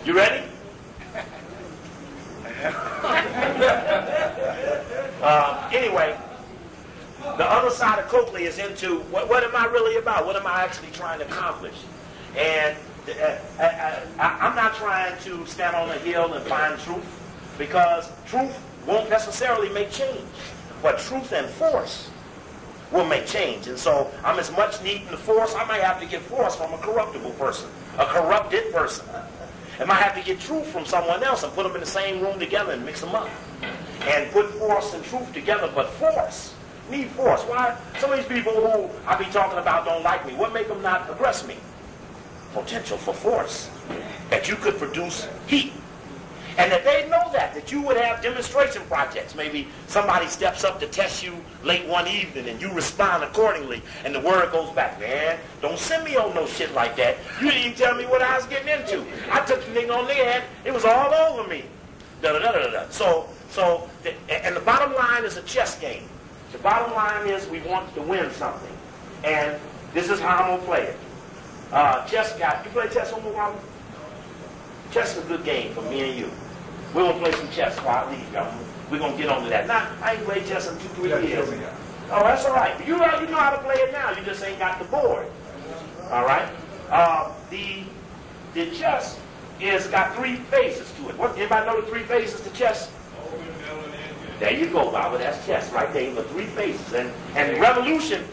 You ready? Anyway, the other side of Coakley is into what am I really about? What am I actually trying to accomplish? And I'm not trying to stand on a hill and find truth, because truth won't necessarily make change. But truth and force will make change. And so I'm as much needing the force. I might have to get force from a corruptible person, a corrupted person. I might have to get truth from someone else and put them in the same room together and mix them up. And put force and truth together, but force. Need force. Why? Some of these people who I be talking about don't like me. What make them not aggress me? Potential for force. That you could produce heat. And that they know that you would have demonstration projects. Maybe somebody steps up to test you late one evening and you respond accordingly. And the word goes back, man, don't send me on no shit like that. You didn't even tell me what I was getting into. I took the thing on their head. It was all over me. And the bottom line is a chess game. The bottom line is we want to win something. And this is how I'm going to play it. Chess guy, you play chess on the wall? Chess is a good game for me and you. We're going to play some chess while I leave, y'all. We're going to get on to that. Now, I ain't played chess in 2-3 years. Oh, that's all right. You know how to play it now. You just ain't got the board. All right? The chess is got 3 phases to it. Anybody know the 3 phases to chess? There you go, Baba. That's chess right there. The 3 phases. And revolution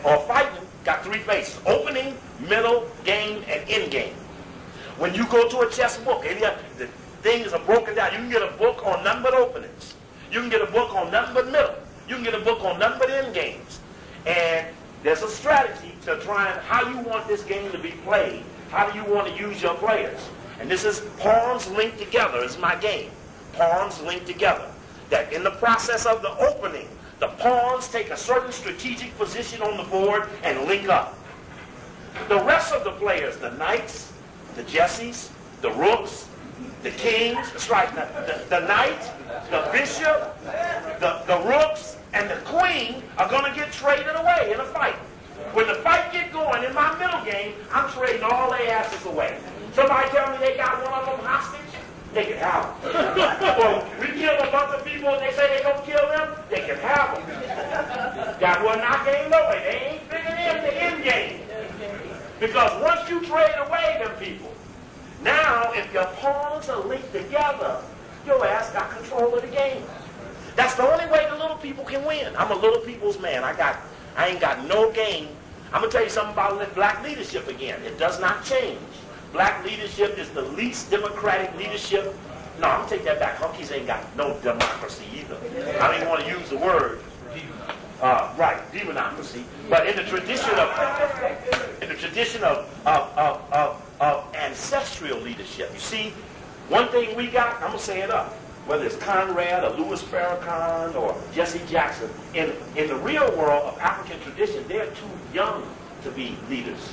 or fighting got 3 phases. Opening, middle, game, and end game. When you go to a chess book, the things are broken down. You can get a book on nothing but openings. You can get a book on nothing but middle. You can get a book on nothing but end games. And there's a strategy to trying how you want this game to be played. How do you want to use your players? And this is pawns linked together is my game. Pawns linked together. That in the process of the opening, the pawns take a certain strategic position on the board and link up. The rest of the players, the knights, the jesses, the rooks, the kings, that's right, the knight, the bishop, the rooks, and the queen are going to get traded away in a fight. When the fight get going in my middle game, I'm trading all their asses away. Somebody tell me they got one of them hostage, they can have them. Well, we killed a bunch of people and they say they don't kill them, they can have them. Got one not game over, they ain't figured in the end game. Because once you trade away them people, now if your pawns are linked together, your ass got control of the game. That's the only way the little people can win. I'm a little people's man. I ain't got no game. I'm going to tell you something about black leadership again. It does not change. Black leadership is the least democratic leadership. No, I'm going to take that back. Hunkies ain't got no democracy either. I don't even want to use the word. Right, democracy. But in the tradition of ancestral leadership, you see, one thing we got, I'm going to say it up, whether it's Conrad or Louis Farrakhan or Jesse Jackson, in the real world of African tradition, they're too young to be leaders.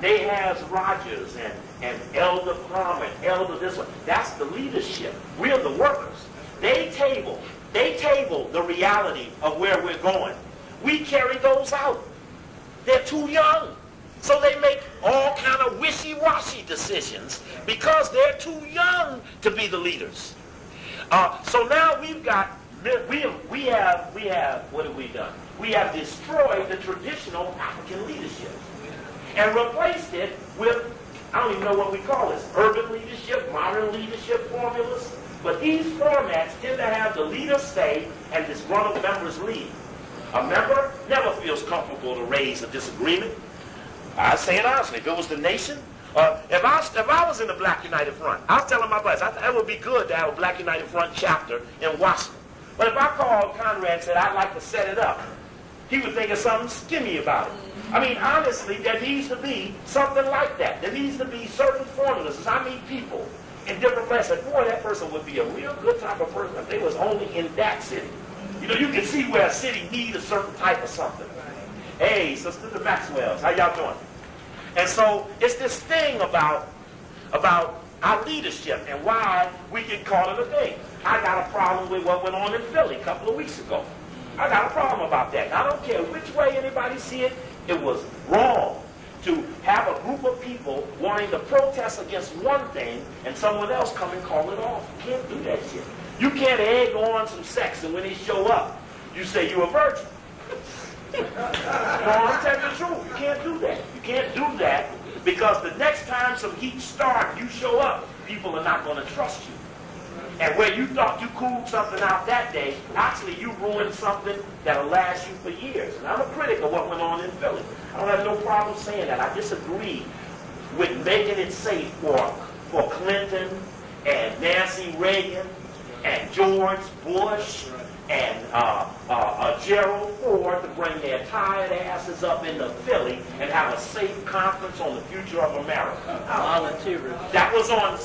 They has Rogers and Elder Palmer and Elder this one. That's the leadership. We're the workers. They table the reality of where we're going. We carry those out. They're too young. So they make all kind of wishy-washy decisions because they're too young to be the leaders. So now we have, what have we done? We have destroyed the traditional African leadership and replaced it with, I don't even know what we call this, urban leadership, modern leadership formulas. But these formats tend to have the leader say and disgruntled members lead. A member never feels comfortable to raise a disagreement. I say it honestly, if it was the nation, if I was in the Black United Front, I was telling my boys, I thought it would be good to have a Black United Front chapter in Washington. But if I called Conrad and said, I'd like to set it up, he would think of something skimmy about it. I mean, honestly, there needs to be something like that. There needs to be certain formulas. As I meet people in different places, boy, that person would be a real good type of person if they was only in that city. You know, you can see where a city needs a certain type of something. Hey, Sister the Maxwells, how y'all doing? And so it's this thing about our leadership and why we can call it a thing. I got a problem with what went on in Philly a couple of weeks ago. I got a problem about that. I don't care which way anybody see it, it was wrong to have a group of people wanting to protest against one thing and someone else come and call it off. You can't do that shit. You can't egg on some sex and when they show up, you say you're a virgin. No, I'm telling you the truth. You can't do that. You can't do that because the next time some heat starts, you show up, people are not going to trust you. And where you thought you cooled something out that day, actually you ruined something that'll last you for years. And I'm a critic of what went on in Philly. I don't have no problem saying that. I disagree with making it safe for Clinton and Nancy Reagan and George Bush and Gerald Ford to bring their tired asses up into Philly and have a safe conference on the future of America. That was on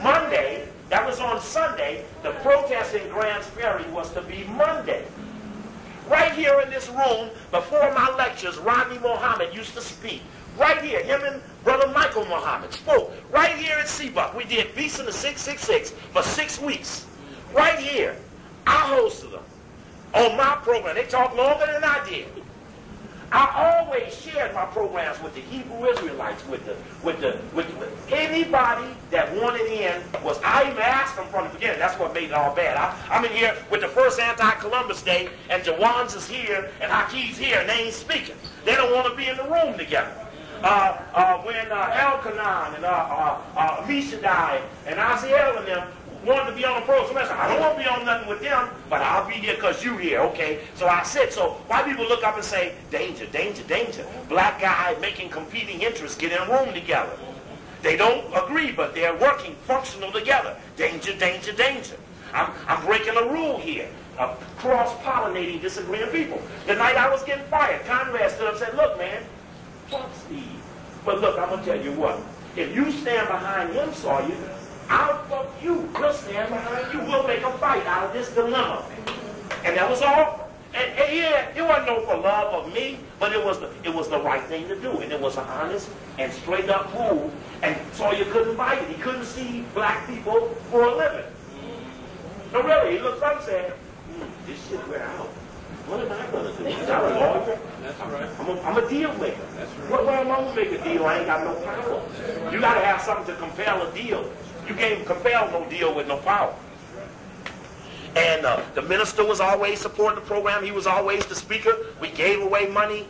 Monday. That was on Sunday. The protest in Grants Ferry was to be Monday. Right here in this room, before my lectures, Rodney Muhammad used to speak. Right here, him and Brother Michael Muhammad spoke. Right here at Seabuck. We did Beast in the 666 for 6 weeks. Right here. I hosted them on my program. They talked longer than I did. I always shared my programs with the Hebrew Israelites, with anybody that wanted in. I even asked them from the beginning. That's what made it all bad. I'm in here with the first anti-Columbus Day, and Jawan's is here, and Hakeem's here, and they ain't speaking. They don't want to be in the room together. When Elkanan and Mishadai and Aziel and them wanted to be on the program, I said, I don't want to be on nothing with them, but I'll be here because you here, okay? So I said, so why people look up and say, danger, danger, danger. Black guy making competing interests get in a room together. They don't agree, but they're working functional together. Danger, danger, danger. I'm breaking a rule here of cross-pollinating disagreeing people. The night I was getting fired, Conrad stood up and said, look, man, fuck Steve. But look, I'm going to tell you what. If you stand behind him, Sawyer, I'll fuck you. We'll stand behind you. We'll make a fight out of this dilemma. And that was all. And yeah, it wasn't no for love of me, but it was the right thing to do. And it was an honest and straight up move. And Sawyer couldn't fight it. He couldn't see black people for a living. No, really, he looked up and said, this shit we're out. What am I going to do? I'm not a lawyer. That's right. I'm a deal maker. That's right. Where am I going to make a deal? I ain't got no power. You got to have something to compel a deal. You can't compel no deal with no power. And the minister was always supporting the program. He was always the speaker. We gave away money.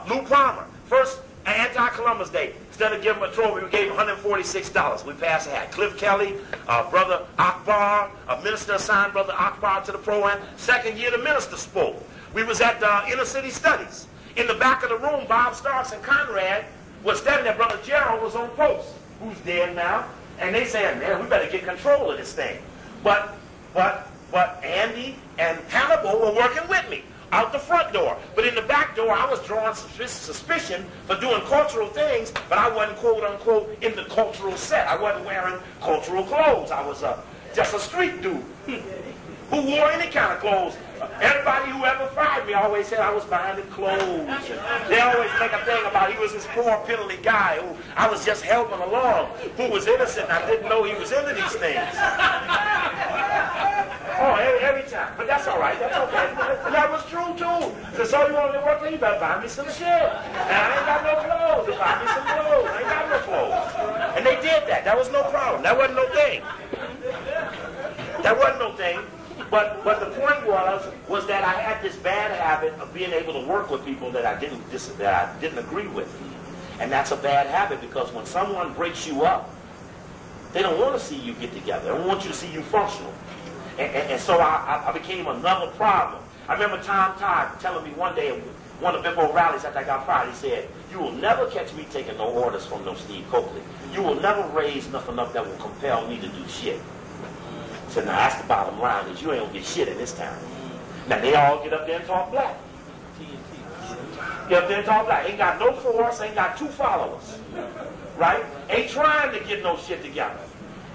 Lou Palmer, first anti-Columbus Day. Instead of giving him a trophy, we gave him $146. We passed a hat. Cliff Kelly, Brother Akbar, a minister assigned Brother Akbar to the program. Second year, the minister spoke. We was at Inner City Studies. In the back of the room, Bob Starks and Conrad was standing there. Brother Gerald was on post, who's dead now. And they said, man, we better get control of this thing. But Andy and Hannibal were working with me out the front door. But in the back door, I was drawing suspicion for doing cultural things, but I wasn't, quote unquote, in the cultural set. I wasn't wearing cultural clothes. I was just a street dude who wore any kind of clothes. Everybody who ever fired me always said I was behind the clothes. And they always make a thing about he was this poor, piddly guy who I was just helping along, who was innocent and I didn't know he was into these things. Oh, every time. But that's all right. That's okay. That was true, too. So you want to work, you better buy me some shit. And I ain't got no clothes. To buy me some clothes. I ain't got no clothes. And they did that. That was no problem. That wasn't no thing. That wasn't no thing. But the point was that I had this bad habit of being able to work with people that I didn't agree with. And that's a bad habit because when someone breaks you up, they don't want to see you get together. They don't want you to see you functional. And so I became another problem. I remember Tom Todd telling me one day at one of Bimbo rallies after I got fired, he said, you will never catch me taking no orders from no Steve Coakley. You will never raise nothing up that will compel me to do shit. So now that's the bottom line, is you ain't gonna get shit in this town. Now they all get up there and talk black. Get up there and talk black. Ain't got no force, ain't got 2 followers. Right? Ain't trying to get no shit together.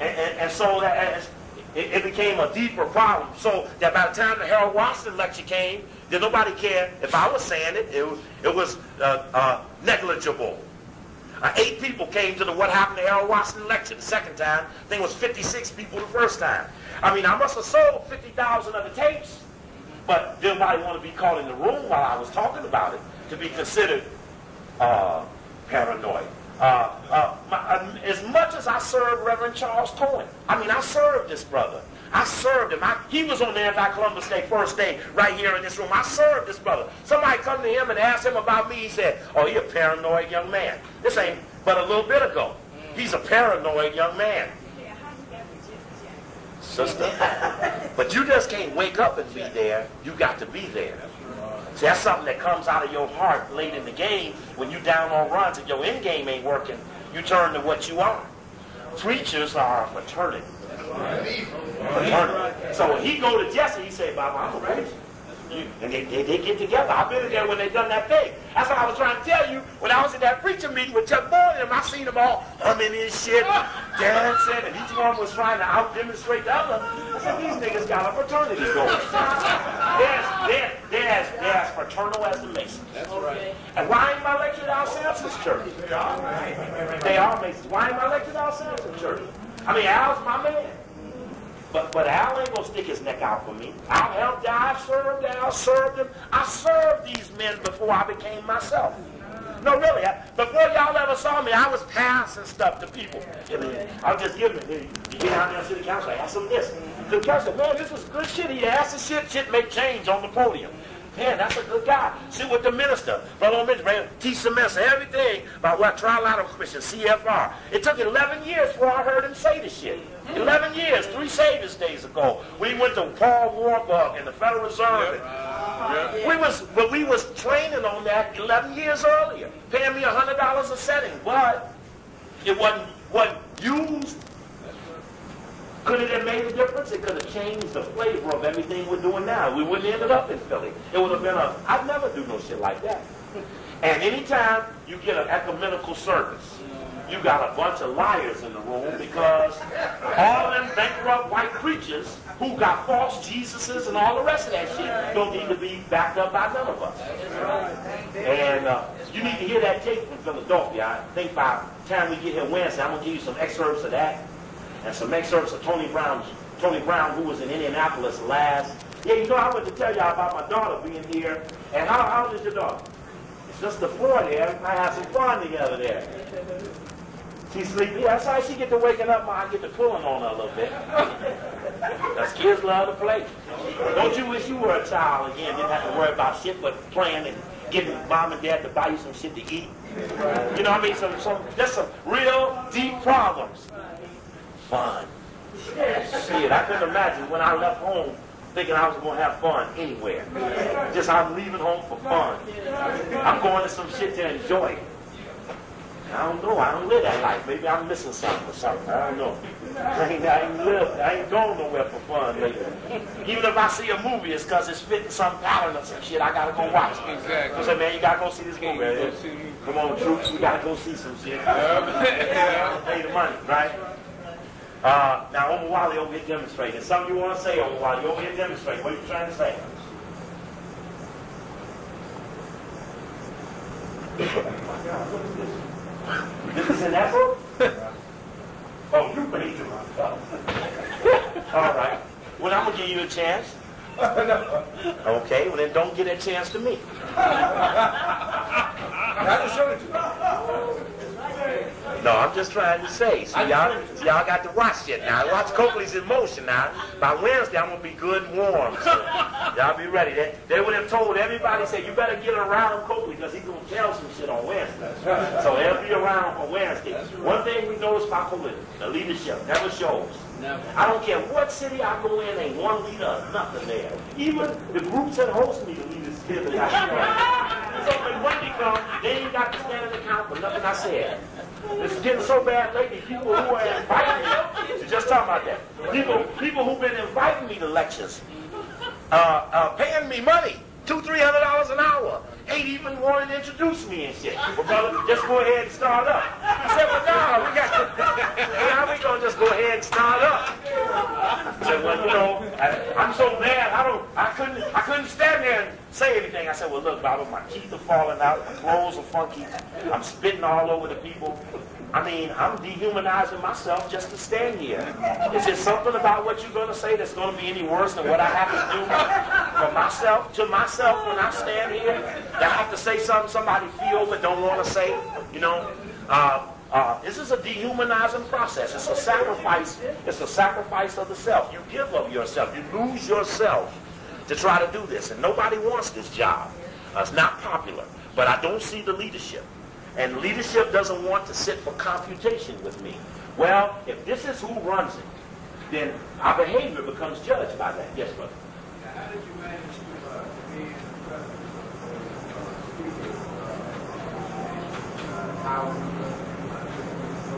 And so that it became a deeper problem. So that by the time the Harold Washington lecture came, then nobody cared if I was saying it. It was negligible. 8 people came to the What Happened to Harold Washington lecture the second time. I think it was 56 people the first time. I mean, I must have sold 50,000 of the tapes, but nobody want to be called in the room while I was talking about it to be considered paranoid. As much as I served Reverend Charles Cohen, I served this brother. I served him. He was on the anti-Columbus Day first day right here in this room. I served this brother. Somebody come to him and asked him about me. He said, oh, you're a paranoid young man. This ain't but a little bit ago. He's a paranoid young man. Sister, but you just can't wake up and be there. You got to be there. See, that's something that comes out of your heart late in the game when you down on runs and your end game ain't working. You turn to what you are. Preachers are a fraternity. So when he go to Jesse, he say, Bob, I'm a preacher. And they get together. I've been there when they done that thing. That's what I was trying to tell you. When I was at that preacher meeting with Chuck Boyd and I seen them all humming his shit, dancing, and each one was trying to out-demonstrate the other. I said, these niggas got a fraternity going. They're as fraternal as the Masons. That's right. And why ain't my lecture at Al Sampson's church? They are Masons. Why ain't my lecture at Al Sampson's church? Al's my man. But Al ain't gonna stick his neck out for me. I'll help Al served, Al served him. I served these men before I became myself. No, really. Before y'all ever saw me, I was passing stuff to people. I was just giving it. You get out there to city council, I ask them this. The council, man, this was good shit. He asked the shit make change on the podium. Man, that's a good guy. Sit with the minister. Brother minister, teach the minister everything about what Trilateral Commission, CFR. It took 11 years before I heard him say this shit. 11 years, 3 Saviors Days ago. We went to Paul Warburg and the Federal Reserve. We was training on that 11 years earlier, paying me $100 a setting, but it wasn't used. Could it have made a difference? It could have changed the flavor of everything we're doing now. We wouldn't have ended up in Philly. It would have been I'd never do no shit like that. And anytime you get an ecumenical service, you got a bunch of liars in the room because all them bankrupt white preachers who got false Jesuses and all the rest of that shit don't need to be backed up by none of us. And you need to hear that tape from Philadelphia. I think by the time we get here Wednesday, I'm going to give you some excerpts of that and some excerpts of Tony Brown, who was in Indianapolis last. Yeah, I went to tell y'all about my daughter being here. And how old is your daughter? It's just the 4 there. I had some fun together there. She's sleepy. That's how she get to waking up. I get to pulling on her a little bit. Because kids love to play. Don't you wish you were a child again? Didn't have to worry about shit but playing and getting mom and dad to buy you some shit to eat. You know what I mean? Just some real deep problems. Fun. Shit, I couldn't imagine when I left home thinking I was going to have fun anywhere. Just I'm leaving home for fun. I'm going to some shit to enjoy it. I don't know. I don't live that life. Maybe I'm missing something or something. I don't know. I ain't going nowhere for fun lately. Even if I see a movie, it's because it's fitting some pattern or some shit. I got to go watch it. Exactly. I said, man, you got to go see this movie. Come on, troops. We got to go see some shit. Pay the money, right? Now, Omawali over here demonstrating. Something you want to say, Omawali? You over here demonstrating. What are you trying to say? Oh, my God, what is this? This is in that book? Oh, you made it. All right. Well, I'm going to give you a chance. Okay, well then don't get a chance to me. I just showed it to you. No, I'm just trying to say. See, y'all got to watch it now. Watch Coakley's in motion now. By Wednesday, I'm going to be good and warm. So y'all be ready. They would have told everybody, say, you better get around Coakley because he's going to tell some shit on Wednesday. So they'll be around for Wednesday. One thing we notice about Coakley, the leadership never shows. I don't care what city I go in, ain't one leader, nothing there. Even the groups that host me, the leaders still got So when Monday comes, they ain't got to stand in account for nothing I said. It's getting so bad lately, people who are inviting me, just talk about that. People who've been inviting me to lectures, paying me money, $200-300 an hour, ain't even wanting to introduce me and shit. Well, brother, just go ahead and start up. I said, well, no, we got to, how we going to just go ahead and start up? I said, well, you know, I'm so mad, I couldn't stand there and say anything. I said, well, look, Baba, my teeth are falling out, my clothes are funky, I'm spitting all over the people. I mean, I'm dehumanizing myself just to stand here. Is there something about what you're going to say that's going to be any worse than what I have to do for myself, to myself when I stand here? That I have to say something somebody feel but don't want to say? You know, this is a dehumanizing process. It's a sacrifice. It's a sacrifice of the self. You give of yourself. You lose yourself to try to do this. And nobody wants this job. It's not popular. But I don't see the leadership. And leadership doesn't want to sit for computation with me. Well, if this is who runs it, then our behavior becomes judged by that. Yes, brother. How did you manage to be in presence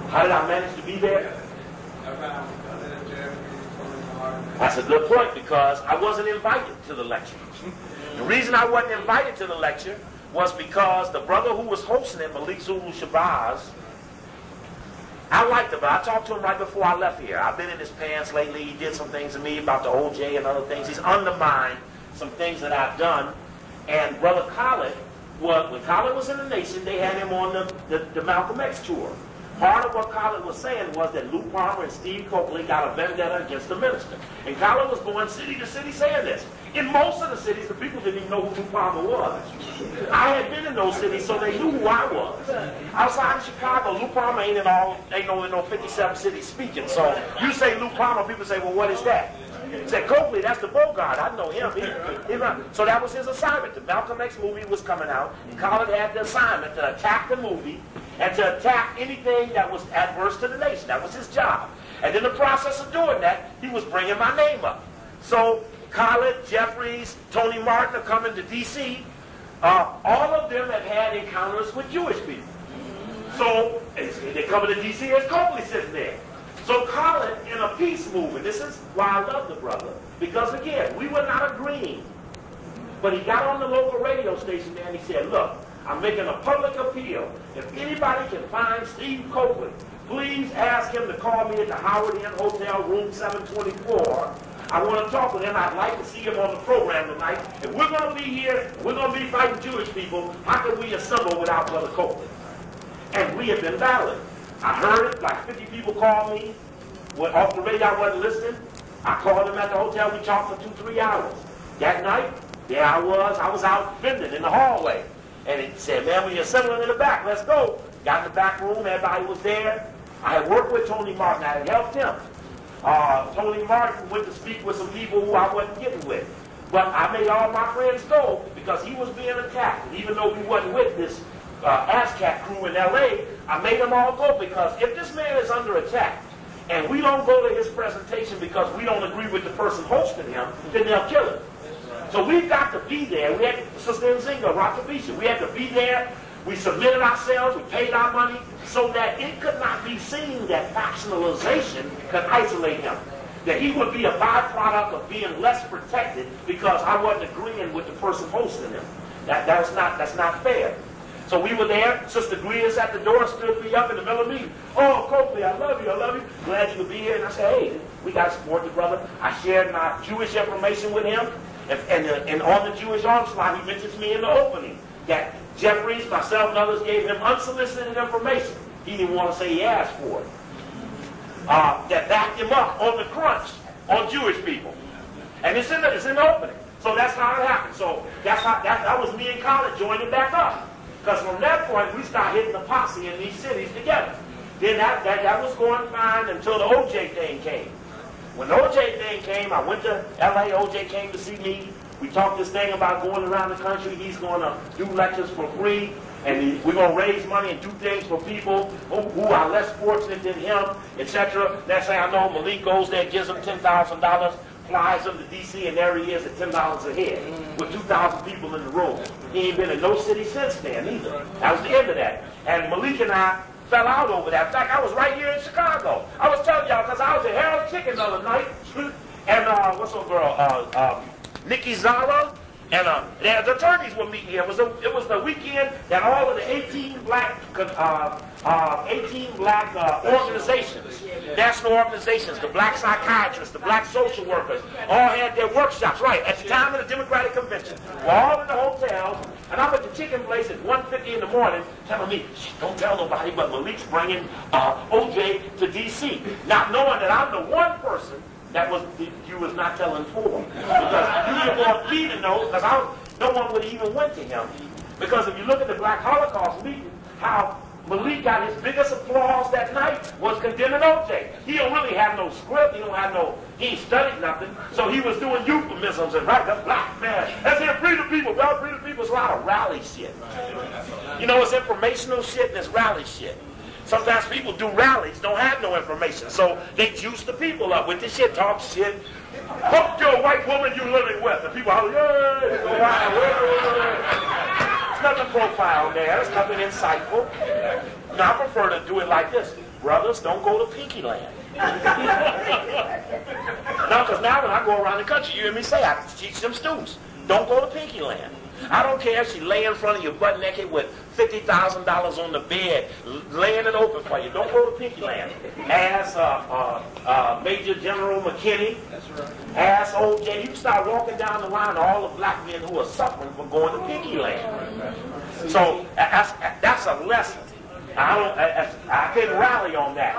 of How did I manage to be there? That's a good point, because I wasn't invited to the lecture. The reason I wasn't invited to the lecture was because the brother who was hosting it, Malik Zulu Shabazz, I liked him, but I talked to him right before I left here. I've been in his pants lately. He did some things to me about the OJ and other things. He's undermined some things that I've done. And Brother Khaled, when Khaled was in the nation, they had him on the Malcolm X tour. Part of what Khaled was saying was that Lou Palmer and Steve Coakley got a vendetta against the minister. And Khaled was going city to city saying this. In most of the cities, the people didn't even know who Lou Palmer was. I had been in those cities, so they knew who I was. Outside of Chicago, Lou Palmer ain't no 57 cities speaking. So you say Lou Palmer, people say, well, what is that? He said, Coakley, that's the Bogart. I know him. So that was his assignment. The Malcolm X movie was coming out, and Khaled had the assignment to attack the movie and to attack anything that was adverse to the nation. That was his job. And in the process of doing that, he was bringing my name up. So Khaled, Jeffries, Tony Martin are coming to D.C. All of them have had encounters with Jewish people. So they come to D.C. as Coakley sitting there. So Khaled, in a peace movement, this is why I love the brother, because again, we were not agreeing. But he got on the local radio station there and he said, look, I'm making a public appeal. If anybody can find Steve Coakley, please ask him to call me at the Howard Inn Hotel, room 724. I want to talk with him. I'd like to see him on the program tonight. If we're going to be here, we're going to be fighting Jewish people, how can we assemble without Brother Coakley? And we have been battling. I heard it, like 50 people called me. Went off the radio, I wasn't listening. I called him at the hotel. We talked for 2-3 hours. That night, there I was out fending in the hallway. And he said, man, when you're assembling in the back, let's go. Got in the back room, everybody was there. I had worked with Tony Martin. I had helped him. Tony Martin went to speak with some people who I wasn't getting with. But I made all my friends go because he was being attacked. And even though we wasn't with this ASCAP crew in L.A., I made them all go, because if this man is under attack and we don't go to his presentation because we don't agree with the person hosting him, then they'll kill him. So we've got to be there. We had Sister Nzinga, Rakabisha. We had to be there. We submitted ourselves. We paid our money so that it could not be seen that factionalization could isolate him. That he would be a byproduct of being less protected because I wasn't agreeing with the person hosting him. That's not fair. So we were there. Sister Greer's at the door, stood me up in the middle of the meeting. Oh, Coakley, I love you, I love you. Glad you could be here. And I said, hey, we got to support the brother. I shared my Jewish information with him. And on the Jewish onslaught, he mentions me in the opening that Jeffries, myself, and others gave him unsolicited information. He didn't want to say he asked for it. That backed him up on the crunch on Jewish people. And it's in the opening. So that's how it happened. So that was me and Khaled joining back up. Because from that point, we started hitting the posse in these cities together. Then that was going fine until the OJ thing came. When the OJ thing came, I went to L.A., OJ came to see me. We talked this thing about going around the country. He's going to do lectures for free, and we're going to raise money and do things for people who are less fortunate than him, etc. Next thing I know, Malik goes there, gives him $10,000, flies him to D.C., and there he is at $10 a head with 2,000 people in the room. He ain't been in no city since then either. That was the end of that. And Malik and I fell out over that. In fact, I was right here in Chicago. I was telling y'all because I was at Harold Chicken the other night, and what's her girl, Nikki Zara, and the attorneys were meeting here. It was the weekend that all of the 18 black organizations, national organizations, the black psychiatrists, the black social workers, all had their workshops, right, at the time of the Democratic Convention. We're all in the hotels, and I'm at the chicken place at 1:50 in the morning telling me, don't tell nobody, but Malik's bringing OJ to D.C., not knowing that I'm the one person that you was not telling for. Because you didn't want me to know, because no one would even went to him. Because if you look at the Black Holocaust meeting, how Malik got his biggest applause that night was condemning OJ. He don't really have no script. He ain't studied nothing. So he was doing euphemisms and right, the black man. That's here, free the people. Y'all free the people. It's a lot of rally shit. You know, it's informational shit and it's rally shit. Sometimes people do rallies, don't have no information. So they juice the people up with this shit, talk shit. Hook your white woman you living with. And people holler, yeah, go wild. There's nothing profound there. There's nothing insightful. Now, I prefer to do it like this. Brothers, don't go to Pinky Land. No, because now when I go around the country, you hear me say, I teach them students, don't go to Pinky Land. I don't care if she lay in front of you butt naked with $50,000 on the bed, laying it open for you. Don't go to Pinky Land. Ask Major General McKinney. That's right. Ask OJ. You start walking down the line of all the black men who are suffering for going to Pinky Land. So that's a lesson. I couldn't rally on that.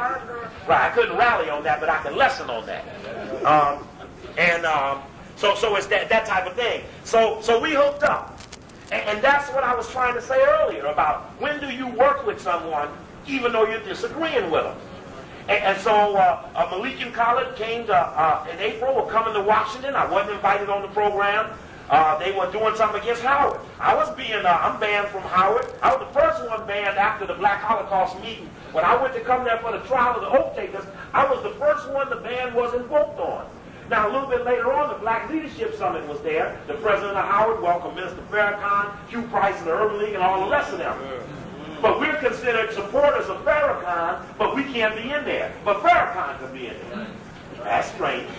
Right, I couldn't rally on that, but I can lesson on that. So it's that type of thing. So we hooked up. And that's what I was trying to say earlier about when do you work with someone even though you're disagreeing with them. And so Malik and Khalid came to, in April, were coming to Washington. I wasn't invited on the program. They were doing something against Howard. I'm banned from Howard. I was the first one banned after the Black Holocaust meeting. When I went to come there for the trial of the oath takers, I was the first one the ban was invoked on. Now, a little bit later on, the Black Leadership Summit was there. The president of Howard welcomed Minister Farrakhan, Hugh Price and the Urban League, and all the rest of them. But we're considered supporters of Farrakhan, but we can't be in there. But Farrakhan can be in there. That's strange.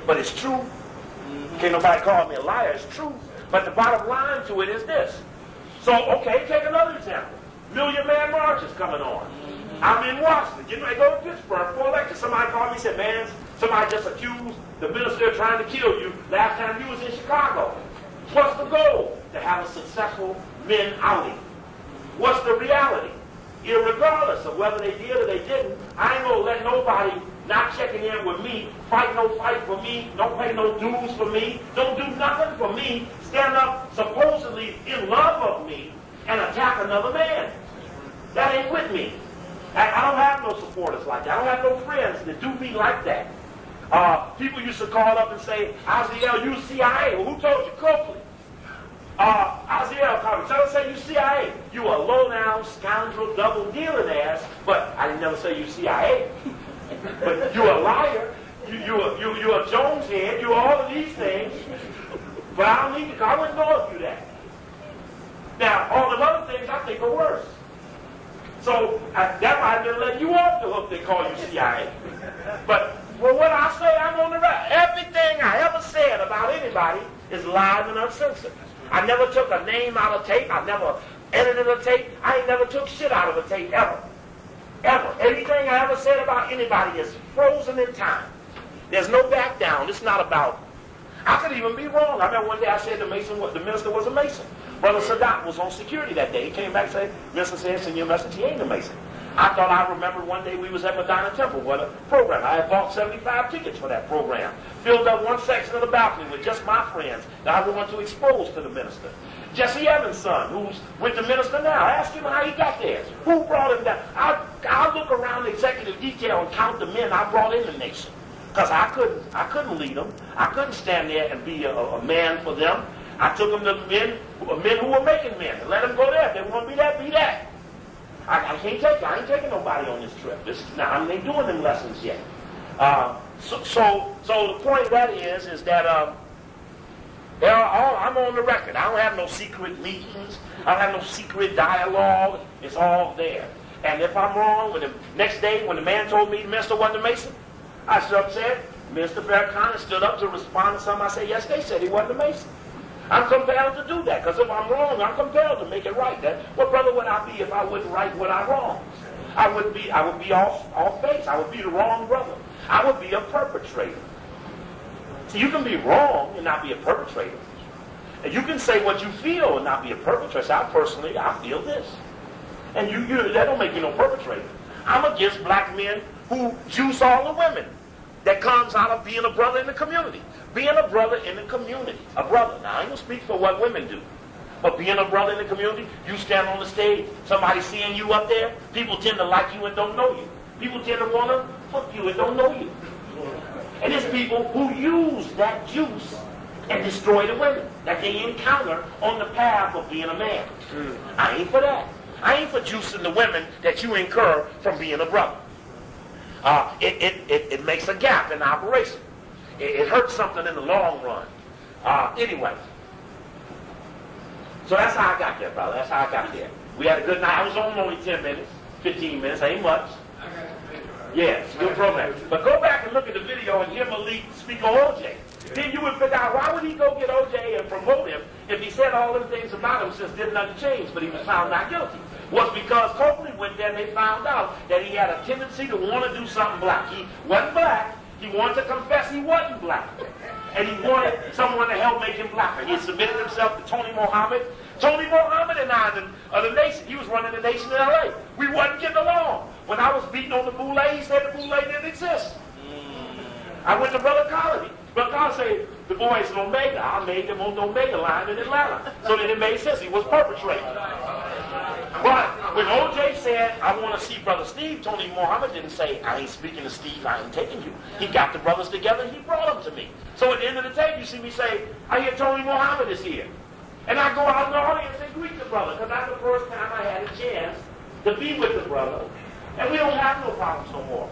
But it's true. Can't nobody call me a liar. It's true. But the bottom line to it is this. So, okay, take another example. Million Man March is coming on. I'm in Washington. Getting ready to go to Pittsburgh for election. Somebody called me and said, man, somebody just accused the minister of trying to kill you last time you was in Chicago. What's the goal? To have a successful men outing. What's the reality? Irregardless of whether they did or they didn't, I ain't going to let nobody not checking in with me, fight no fight for me, don't pay no dues for me, don't do nothing for me, stand up supposedly in love of me and attack another man. That ain't with me. I don't have no supporters like that. I don't have no friends that do me like that. People used to call up and say, Aziel, you CIA. Well, who told you Copley? Aziel called me. So I say you CIA. You a low-down, scoundrel, double-dealing ass, but I didn't never say you CIA. But you a liar. You a Jones head. You all of these things. But I don't need to. I wouldn't go through that. Now, all the other things I think are worse. So that might have been letting you off the hook. They call you CIA. But well, what I say, I'm on the right. Everything I ever said about anybody is live and uncensored. I never took a name out of tape. I never edited a tape. I ain't never took shit out of a tape ever. Ever. Anything I ever said about anybody is frozen in time. There's no back down. It's not about. I could even be wrong. I remember one day I said the minister was a Mason. Brother Sadat was on security that day. He came back and said, Mr. said, send your message, he ain't a Mason. I thought I remembered one day we was at Medina Temple for a program. I had bought 75 tickets for that program. Filled up one section of the balcony with just my friends that I wanted to expose to the minister. Jesse Evans' son, who's with the minister now. I asked him how he got there. Who brought him down? I'll look around the executive detail and count the men I brought in the nation. Because I couldn't lead them. I couldn't stand there and be a man for them. I took them to men who were making men and let them go there. If they want to be that, be that. I can't take it. I ain't taking nobody on this trip. I ain't doing them lessons yet. So the point of that is that I'm on the record. I don't have no secret meetings. I don't have no secret dialogue. It's all there. And if I'm wrong, when the next day when the man told me the minister wasn't a Mason, I stood up and said, Mr. Farrakhan stood up to respond to something. I said, yes, they said he wasn't a Mason. I'm compelled to do that, because if I'm wrong, I'm compelled to make it right. What brother would I be if I wouldn't right what I wrong? I would be off base. I would be the wrong brother. I would be a perpetrator. So you can be wrong and not be a perpetrator. And you can say what you feel and not be a perpetrator. So I feel this. And that don't make you no perpetrator. I'm against black men who juice all the women. That comes out of being a brother in the community. Being a brother in the community. A brother. Now, I ain't going to speak for what women do. But being a brother in the community, you stand on the stage, somebody seeing you up there, people tend to like you and don't know you. People tend to want to fuck you and don't know you. And there's people who use that juice and destroy the women that they encounter on the path of being a man. I ain't for that. I ain't for juicing the women that you incur from being a brother. It makes a gap in operation. It hurts something in the long run. Anyway. So that's how I got there, brother. That's how I got there. We had a good night. I was on only 10 minutes, 15 minutes. Ain't much. Yeah, it's a good program. But go back and look at the video and hear Malik speak on OJ. Then you would figure out, why would he go get OJ and promote him if he said all them things about him since didn't nothing change, but he was found not guilty? Was because Copley went there and they found out that he had a tendency to want to do something black. He wasn't black. He wanted to confess he wasn't black. And he wanted someone to help make him blacker. He submitted himself to Tony Muhammad. Tony Muhammad and I of the nation. He was running the nation in L.A. We wasn't getting along. When I was beating on the boule, he said the boule didn't exist. I went to Brother Colony. Brother Colony said, the boys in Omega. I made them on the Omega line in Atlanta. So that it made sense. He was perpetrating. But when OJ said, I want to see Brother Steve, Tony Muhammad didn't say, I ain't speaking to Steve, I ain't taking you. He got the brothers together and he brought them to me. So at the end of the day, you see me say, I hear Tony Muhammad is here. And I go out in the audience and greet the brother, because that's the first time I had a chance to be with the brother. And we don't have no problems no more.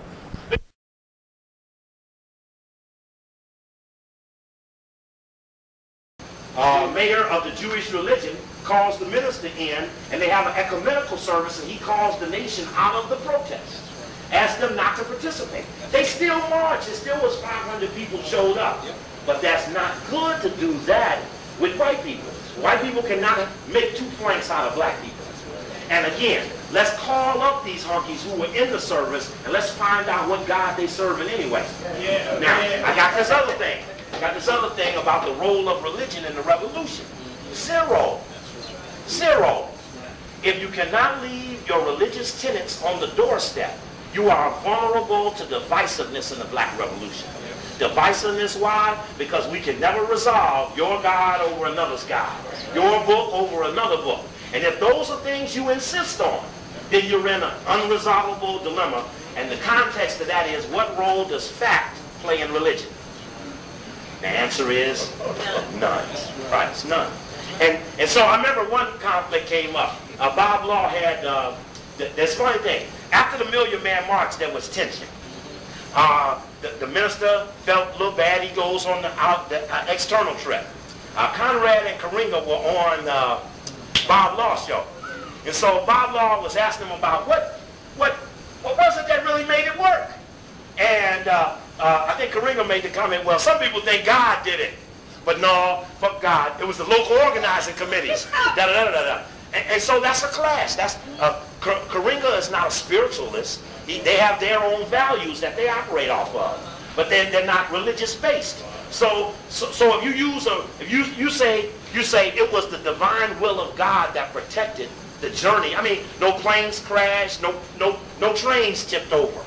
Mayor of the Jewish religion calls the minister in, and they have an ecumenical service, and he calls the nation out of the protest. Ask them not to participate. They still marched. It still was 500 people showed up. But that's not good to do that with white people. White people cannot make two flanks out of black people. And again, let's call up these honkies who were in the service, and let's find out what God they serving anyway. Now, I got this other thing. I got this other thing about the role of religion in the revolution. Zero. Zero. If you cannot leave your religious tenets on the doorstep, you are vulnerable to divisiveness in the black revolution. Divisiveness, why? Because we can never resolve your God over another's God, your book over another book. And if those are things you insist on, then you're in an unresolvable dilemma. And the context of that is, what role does fact play in religion? The answer is none. Right, it's none. And so I remember one conflict came up. Bob Law had, this funny thing, after the Million Man March, there was tension. The minister felt a little bad. He goes on the external trip. Conrad and Karinga were on Bob Law's show. And so Bob Law was asking him about what was it that really made it work? And I think Karinga made the comment, well, some people think God did it. But no, fuck God. It was the local organizing committees. And so that's a clash. Karinga is not a spiritualist. They have their own values that they operate off of. But they're not religious based. So if you say it was the divine will of God that protected the journey. I mean, no planes crashed, no trains tipped over.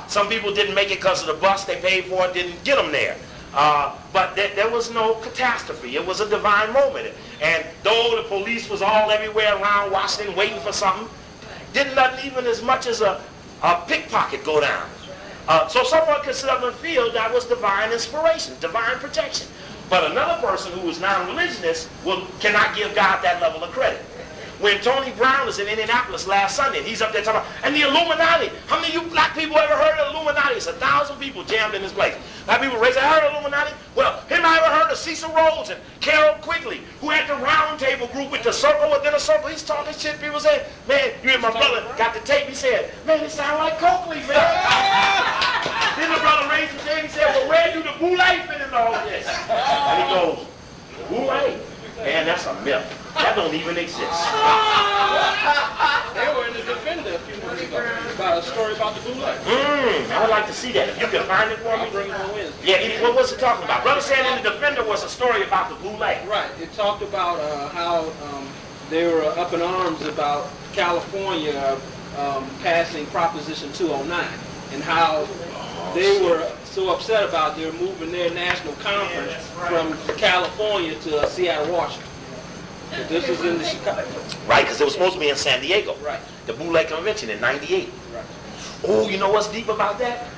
Some people didn't make it because of the bus they paid for it, didn't get them there. But there was no catastrophe. It was a divine moment. And though the police was all everywhere around Washington waiting for something, didn't let even as much as a pickpocket go down. So someone could sit up and feel that was divine inspiration, divine protection. But another person who was non-religionist cannot give God that level of credit. When Tony Brown was in Indianapolis last Sunday, and he's up there talking about, and the Illuminati. How many of you black people ever heard of the Illuminati? It's 1,000 people jammed in this place. Black people raised their hand, heard of the Illuminati? Well, anybody ever heard of Cecil Rhodes and Carol Quigley, who had the round table group with the circle within a circle? He's talking shit. People say, man, you and my brother got the tape. He said, man, it sound like Coakley, man. Then the brother raised his hand. He said, well, where do the boule fit in all of this? And he goes, boule? Man, that's a myth. That don't even exist. They were in the Defender a few months ago about a story about the boule. I would like to see that. If you can find it for me. I'll bring it on Wednesday. Yeah, what was it talking about? Brother said in the Defender was a story about the boule. Right. It talked about how they were up in arms about California passing Proposition 209 and how they were so upset about their moving their national conference from California to Seattle, Washington. But this was in the Chicago. Right, because it was supposed to be in San Diego. Right. The Boule Convention in '98. Right. Oh, you know what's deep about that?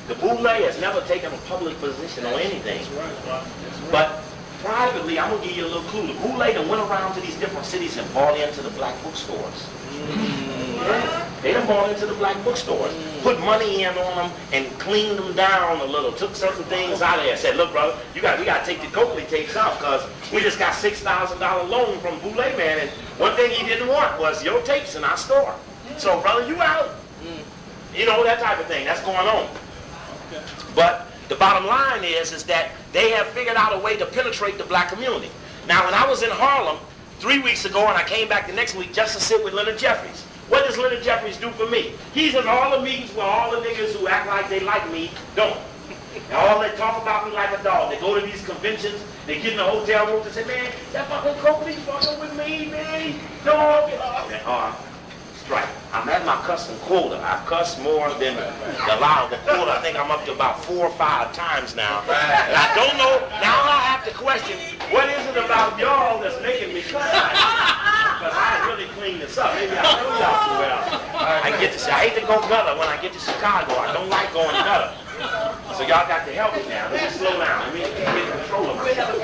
The Boule has never taken a public position on anything. That's right. But privately, I'm going to give you a little clue. The Boule done went around to these different cities and bought into the black bookstores. Yeah. They done bought into the black bookstores, put money in on them, and cleaned them down a little, took certain things out of there, said, look, brother, we got to take the Coakley tapes out because we just got $6,000 loan from Boule man, and one thing he didn't want was your tapes in our store. So, brother, you out. You know, that type of thing. That's going on. But the bottom line is that they have figured out a way to penetrate the black community. Now, when I was in Harlem 3 weeks ago and I came back the next week just to sit with Leonard Jeffries, what does Leonard Jeffries do for me? He's in all the meetings where all the niggas who act like they like me don't. And all they talk about me like a dog. They go to these conventions, they get in the hotel rooms and say, man, that fucking Coakley fucking with me, man. Dog. Strike. I'm at my cussing quota. I've cussed more than allowed. The quota, I think I'm up to about 4 or 5 times now. And I don't know, now I have to question, what is it about y'all that's making me cuss? Because I really clean this up. Maybe I know y'all too well. I hate to go gutter when I get to Chicago. I don't like going gutter. So y'all got to help me now. Let me slow down. Let me get control of myself.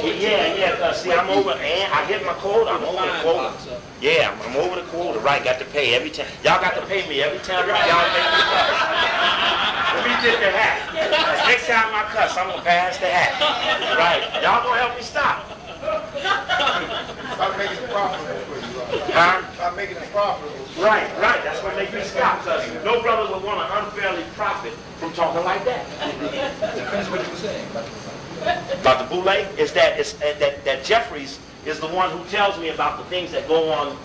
Yeah, because see, I'm over, and I hit my quota. I'm over the quota. Yeah, I'm over the quota. Right, got to pay every time. Y'all got to pay me every time y'all make me cuss. Let me get the hat. Next time I cuss, I'm going to pass the hat. Right. Y'all going to help me stop. Stop making it profitable for you. Huh? Stop making it profitable. Right. That's what makes me stop, because no brother would want to unfairly profit from talking like that. Depends what you were saying. About the Boule is that Jeffries is the one who tells me about the things that go on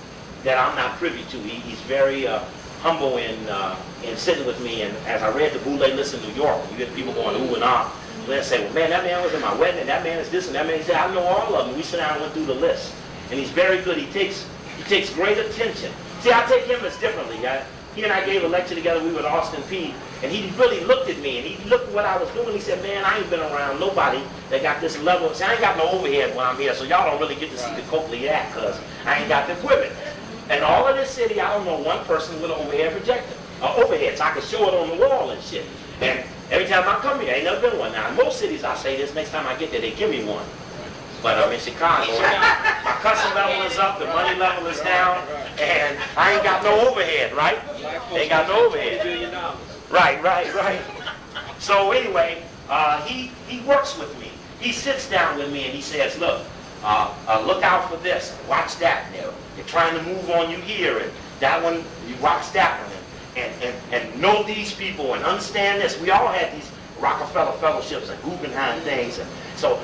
that I'm not privy to. He's very humble in sitting with me, and as I read the Boule list in New York, you get people going ooh and ah. They say, well, man, that man was at my wedding, and that man is this, and that man. He said, I know all of them. We sit down and went through the list, and he's very good. He takes great attention. See, I take him as differently. He and I gave a lecture together. We were at Austin P, and he really looked at me, and he looked at what I was doing. He said, man, I ain't been around nobody that got this level. See, I ain't got no overhead when I'm here, so y'all don't really get to see the Coakley act, because I ain't got the equipment. And all of this city, I don't know one person with an overhead projector, overhead, so I can show it on the wall and shit. And every time I come here, ain't never been one. Now, in most cities, I say this, next time I get there, they give me one. But I'm in Chicago. My cussing level is up, the money level is down, and I ain't got no overhead, right? Ain't got no overhead. Right. So anyway, he works with me. He sits down with me and he says, look out for this, watch that. They're trying to move on you here, and that one, you watch that one. And know these people and understand this. We all had these Rockefeller fellowships and Guggenheim things, and so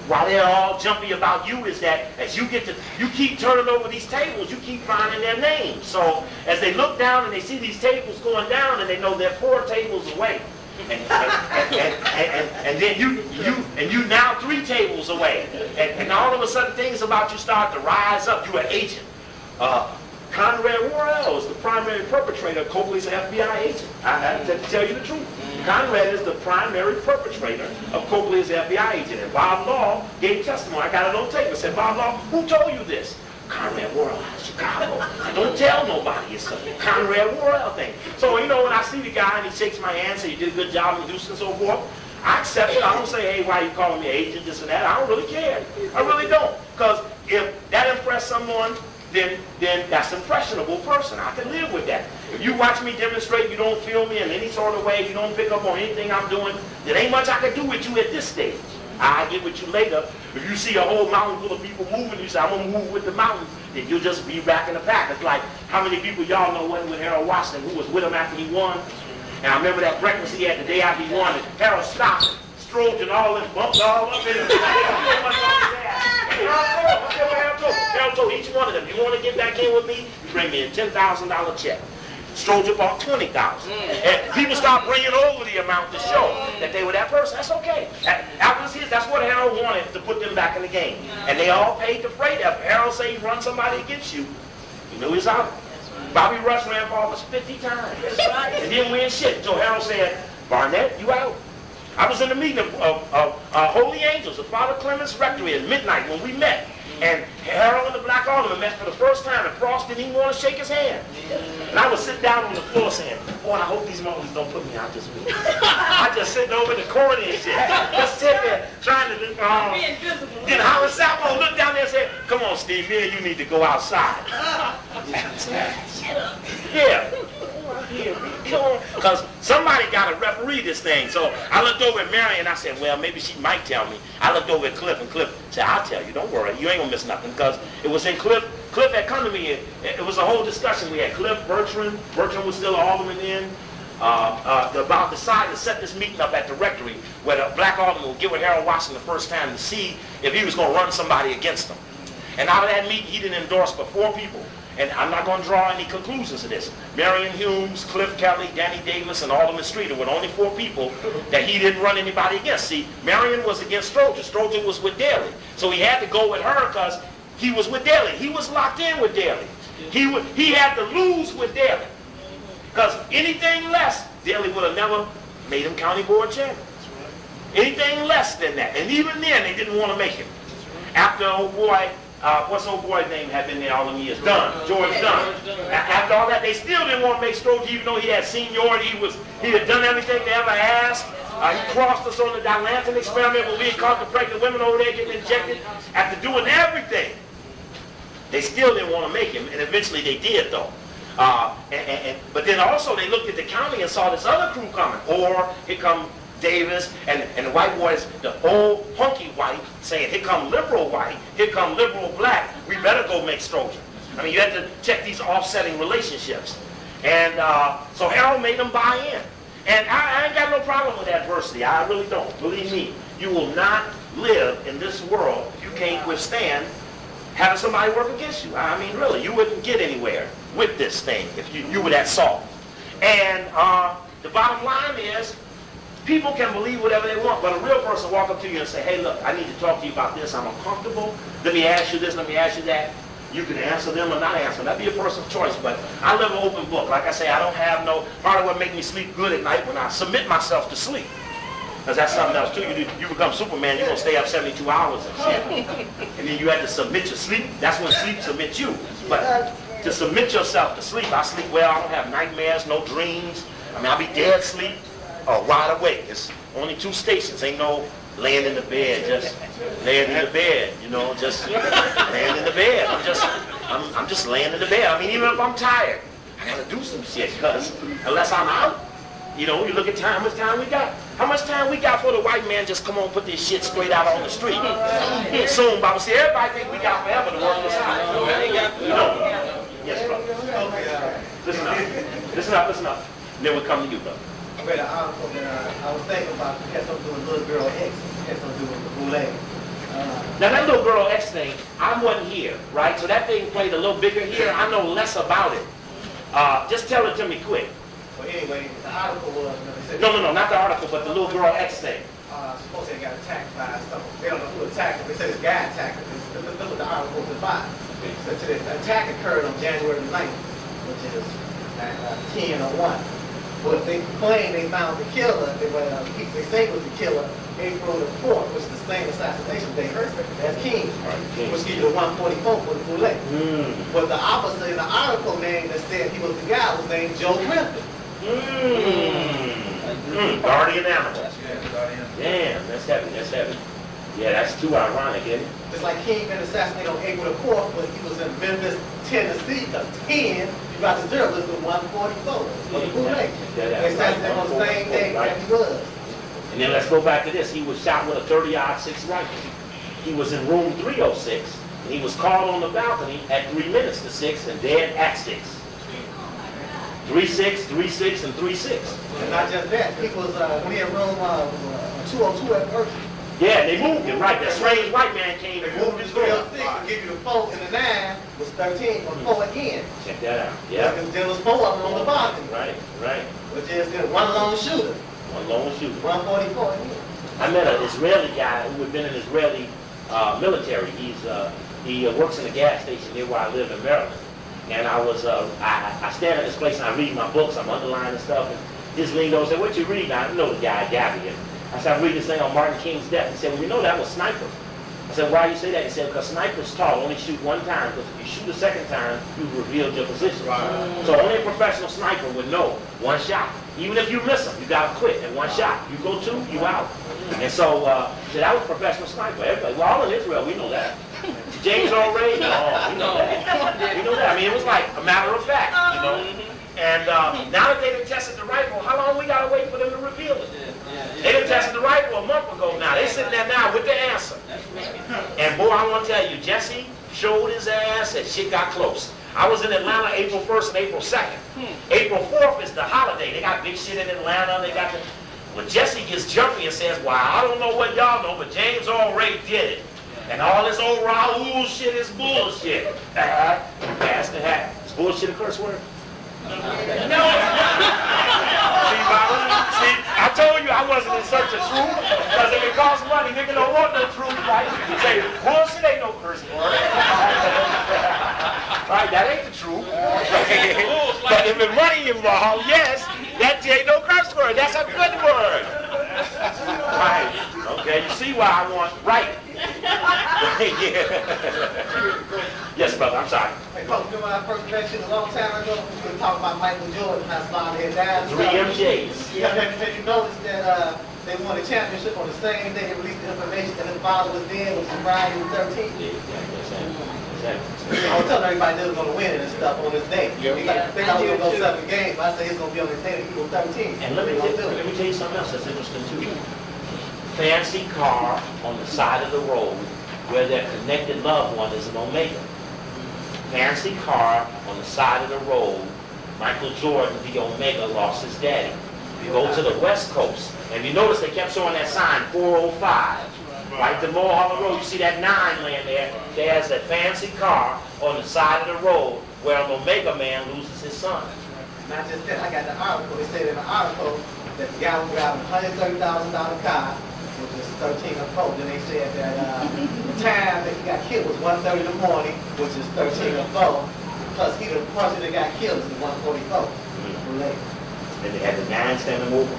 while they're all jumpy about you, is that as you keep turning over these tables, you keep finding their names. So as they look down and they see these tables going down, and they know they're 4 tables away, and then you now 3 tables away, and all of a sudden things about you start to rise up. You're an agent. Conrad Worrell is the primary perpetrator of Coakley's FBI agent. I have to tell you the truth. Conrad is the primary perpetrator of Coakley's FBI agent. And Bob Law gave testimony. I got it on tape. I said, Bob Law, who told you this? Conrad Worrell out of Chicago. I don't tell nobody. It's a Conrad Worrell thing. So, you know, when I see the guy and he shakes my hand, says, you did a good job in Houston and so forth, I accept it. I don't say, hey, why are you calling me agent, this and that. I don't really care. I really don't. Because if that impressed someone, then that's an impressionable person. I can live with that. If you watch me demonstrate, you don't feel me in any sort of way, you don't pick up on anything I'm doing, there ain't much I can do with you at this stage. I'll get with you later. If you see a whole mountain full of people moving, you say, I'm going to move with the mountain, then you'll just be back in the pack. It's like, how many people y'all know wasn't with Harold Washington, who was with him after he won? And I remember that breakfast he had the day after he won, and Harold stopped, stroked and all this, bumped all up in him. Harold told each one of them, you want to get back in with me, you bring me a $10,000 check. Stroger bought $20,000. And people start bringing over the amount to show that they were that person. That's okay. That was his. That's what Harold wanted, to put them back in the game. And they all paid the freight. If Harold said he run somebody against you, you knew he's out. Bobby Rush ran for office 50 times. And didn't win shit until Harold said, Barnett, you out. I was in the meeting of Holy Angels at Father Clement's Rectory at midnight when we met. And Harold and the Black Alderman met for the first time, and Frost didn't even want to shake his hand. And I was sitting down on the floor saying, boy, I hope these mothers don't put me out this week. I just sitting over in the corner and shit. Just sitting there trying to be invisible. Then Howard Salvo looked down there and said, come on, Steve, me and you need to go outside. Shut up. Yeah. Because somebody got to referee this thing. So I looked over at Mary and I said, well, maybe she might tell me. I looked over at Cliff, and Cliff said, I'll tell you, don't worry, you ain't gonna miss nothing. Because it was in Cliff had come to me, it was a whole discussion. We had Cliff, Bertrand was still an alderman then, about deciding to set this meeting up at the rectory where the Black Alderman would get with Harold Watson the first time to see if he was gonna run somebody against him. And out of that meeting, he didn't endorse but 4 people. And I'm not going to draw any conclusions to this. Marion Humes, Cliff Kelly, Danny Davis, and Alderman Streeter were only 4 people that he didn't run anybody against. See, Marion was against Stroger. Stroger was with Daly. So he had to go with her because he was with Daly. He was locked in with Daly. He had to lose with Daly. Because anything less, Daly would have never made him county board chairman. Anything less than that. And even then, they didn't want to make him. After old boy, what's old boy's name had been there all them years? George Dunn. After all that, they still didn't want to make Stroger, even though he had seniority. He had done everything they ever asked. He crossed us on the Dilantin experiment when we had caught the pregnant women over there getting injected. After doing everything, they still didn't want to make him, and eventually they did, though. But then also they looked at the county and saw this other crew coming. Or here come Davis and the white boys, the old hunky white, saying, here come liberal white, here come liberal black, we better go make Stroger. I mean, you have to check these offsetting relationships. And so Harold made them buy in. And I ain't got no problem with adversity. I really don't. Believe me, you will not live in this world if you can't withstand having somebody work against you. I mean, really, you wouldn't get anywhere with this thing if you were that soft. And the bottom line is, people can believe whatever they want, but a real person walk up to you and say, hey, look, I need to talk to you about this. I'm uncomfortable. Let me ask you this. Let me ask you that. You can answer them or not answer them. That'd be a person's choice, but I live an open book. Like I say, I don't have no, part of what makes me sleep good at night when I submit myself to sleep. Because that's something else too. You become Superman, you're going to stay up 72 hours and shit. And then you have to submit your sleep. That's when sleep submits you. But to submit yourself to sleep, I sleep well. I don't have nightmares, no dreams. I mean, I'll be dead asleep or wide awake. It's only 2 stations. Ain't no laying in the bed, just laying in the bed, you know, just laying in the bed. I'm just laying in the bed. I mean, even if I'm tired, I gotta do some shit, because unless I'm out, you know, you look at time, how much time we got? How much time we got for the white man just come on, put this shit straight out on the street? Soon, Bible says, everybody think we got forever to work this out. You know. Yes, brother. Listen up. Then we'll come to you, brother. I read an article that I was thinking about. It had something to do with little girl X. It had something to do with the boule. Now that little girl X thing, I wasn't here, right? So that thing played a little bigger here. I know less about it. Just tell it to me quick. Well, anyway, the article was... No, not the article, but the little girl X thing. Supposedly they got attacked by something. They don't know who attacked them. They said this guy attacked them. Look what the article was about. So the attack occurred on January 9th, which is 10:01. But they claim they found the killer. They say it was the killer April the 4th, which is the same assassination day as King, which gives you the 144 for the boule. But the opposite in the article name that said he was the guy was named Joe Clinton. Guardian animal. Damn, that's heavy. Yeah, that's too ironic, isn't it? Just like King been assassinated on April the 4th, but he was in Memphis, Tennessee, because 10, you got the journalist with 144 for the boule. They assassinated him on the same day that he was. And then let's go back to this. He was shot with a 30-06 rifle. He was in room 306, and he was called on the balcony at 3 minutes to 6 and dead at 6. 3-6, 3-6, and 3-6. And not just that, he was we in room 202 at first. Yeah, they moved him, right. That strange white man came and moved his door. 306 and give you the 4 and the 9 was 13 or 4 again. Check that out. Yeah. Because there was 4 of them on the balcony. Right. Which is one lone shooter. 144 again. I met an Israeli guy who had been in Israeli military. He works in a gas station near where I live in Maryland. And I stand at this place and I read my books, I'm underlining stuff, and his leaned over and said, what you reading? I know the guy, Gabby. I said, I'm reading this thing on Martin King's death. He said, well, you know that was sniper. I said, why do you say that? He said, because snipers taught only shoot one time, because if you shoot a second time, you've revealed your position. Right. So only a professional sniper would know one shot. Even if you miss him, you got to quit at one shot. You go two, you out. And so, he said, I was a professional sniper. Everybody, well, all in Israel, we know that. James already, we know that. We know that. I mean, it was like a matter of fact, you know. And now that they've tested the rifle, how long we got to wait for them to reveal it? They done tested the rifle a month ago now. They sitting there now with the answer. And boy, I want to tell you, Jesse showed his ass and shit got close. I was in Atlanta April 1st and April 2nd. April 4th is the holiday. They got big shit in Atlanta. They got the... When Jesse gets jumpy and says, well, I don't know what y'all know, but James already did it. And all this old Raoul shit is bullshit. Pass the hat. Is bullshit a curse word? No. See, I told you I wasn't in search of truth, because if it costs money, nigga don't want no truth, right? You say, bullshit ain't no curse word. Right, that ain't the truth. But if it's money involved, yes, that ain't no curse word. That's a good word. Right. Okay, you see why I want right. Yes, brother, I'm sorry. Hey, folks, remember our first connection a long time ago? We were talking about Michael Jordan, how Slaughter had died. 3 MJs. Yeah, have you noticed that they won a championship on the same day they released the information that his father was dead, which was Brian, he was 13? I was telling everybody they was going to win and stuff on this day. I think I was going to go 7 games, but I said he's going to be on this day, he was 13. And let me tell you something else that's interesting too. Fancy car on the side of the road where their connected loved one is an Omega. Fancy car on the side of the road. Michael Jordan, the Omega, lost his daddy. You go to the West Coast, and you notice they kept showing that sign, 405. Right, the Mulholland Road, you see that 9 laying there. There's that fancy car on the side of the road where an Omega man loses his son. Not just that, I got the article. They said in the article that the guy was driving a $130,000 car, which is 13 or 4. Then they said that the time that he got killed was 1:30 in the morning, which is 13 or 4. Plus, the person that got killed is 1:44. And they had the 9 standing over.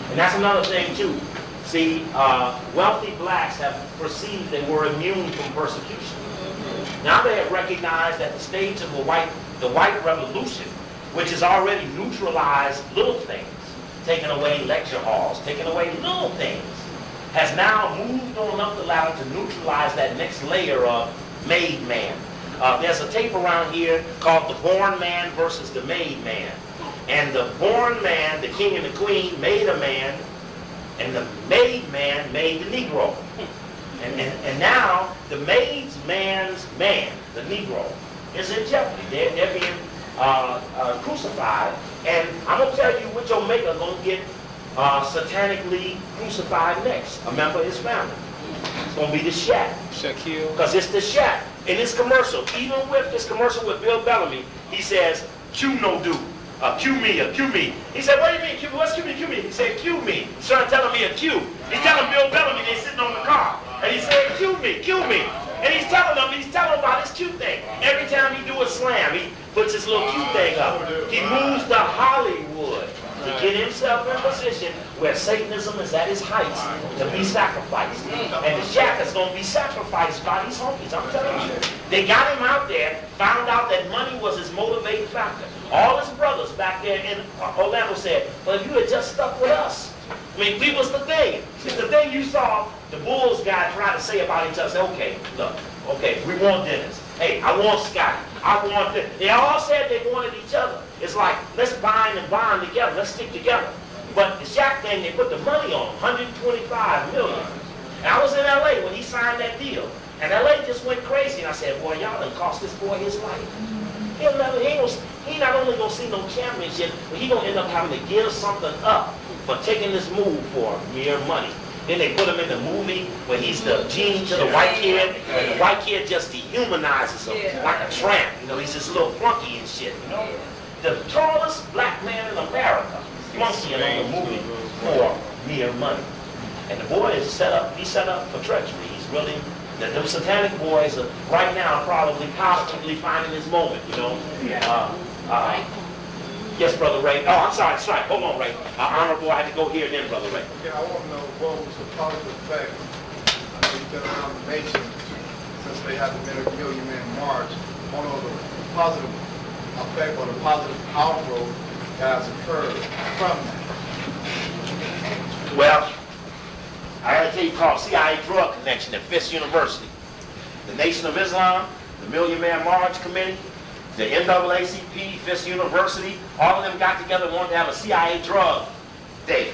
And that's another thing too. See, wealthy blacks have perceived they were immune from persecution. Now they have recognized that the stage of the white revolution, which has already neutralized little things, taken away lecture halls, taken away little things, has now moved on up the ladder to neutralize that next layer of made man. There's a tape around here called The Born Man versus the Made Man. And the born man, the king and the queen, made a man, and the made man made the Negro. And now the made man's man, the Negro, is in jeopardy. They're being crucified. And I'm going to tell you which Omega is going to get satanically crucified next. A member of his family. It's going to be the Shaq. Shaquille. Because it's the Shaq. In this commercial, even with this commercial with Bill Bellamy, he says, Q no do. Cue me, cue me. He said, what do you mean, cue me? What's cue me, cue me? He said, cue me. He's trying to tell me a cue. He's telling Bill Bellamy they're sitting on the car. And he said, cue me, cue me. And he's telling them about his cue thing. Every time he do a slam, he puts his little cue thing up. He moves to Hollywood to get himself in a position where Satanism is at its heights to be sacrificed. And the Shaq is going to be sacrificed by these honkies. I'm telling you. They got him out there, found out that money was his motivating factor. All his brothers back there in Orlando said, well, if you had just stuck with us. I mean, we was the thing. It's the thing you saw the Bulls guys try to say about each other. Say, okay, look, okay, we want Dennis. Hey, I want Scotty. I want this. They all said they wanted each other. It's like, let's bind and bond together. Let's stick together. But the Shaq thing, they put the money on, $125 million. And I was in L.A. when he signed that deal. And L.A. just went crazy. And I said, boy, y'all done cost this boy his life. He not only gonna see no championship, but he gonna end up having to give something up for taking this move for mere money. Then they put him in the movie where he's the genie to the white kid, and the white kid just dehumanizes him like a tramp. You know, he's this little flunky and shit. You know, the tallest black man in America, flunkying on the movie for mere money. And the boy is set up. He's set up for treachery. He's really. The satanic boys are right now probably positively finding his moment, you know. Yes, Brother Ray. Oh, I'm sorry, sorry. Hold on, Ray. Honorable, I had to go here then, Brother Ray. Okay, I want to know what was the positive effect. I know you've been around the nation since they had the Million Man March. I want to know the positive effect or the positive outgrowth that has occurred from that. Well, I gotta tell you, called CIA Drug Connection at Fisk University. The Nation of Islam, the Million Man March Committee, the NAACP, Fisk University, all of them got together and wanted to have a CIA drug day.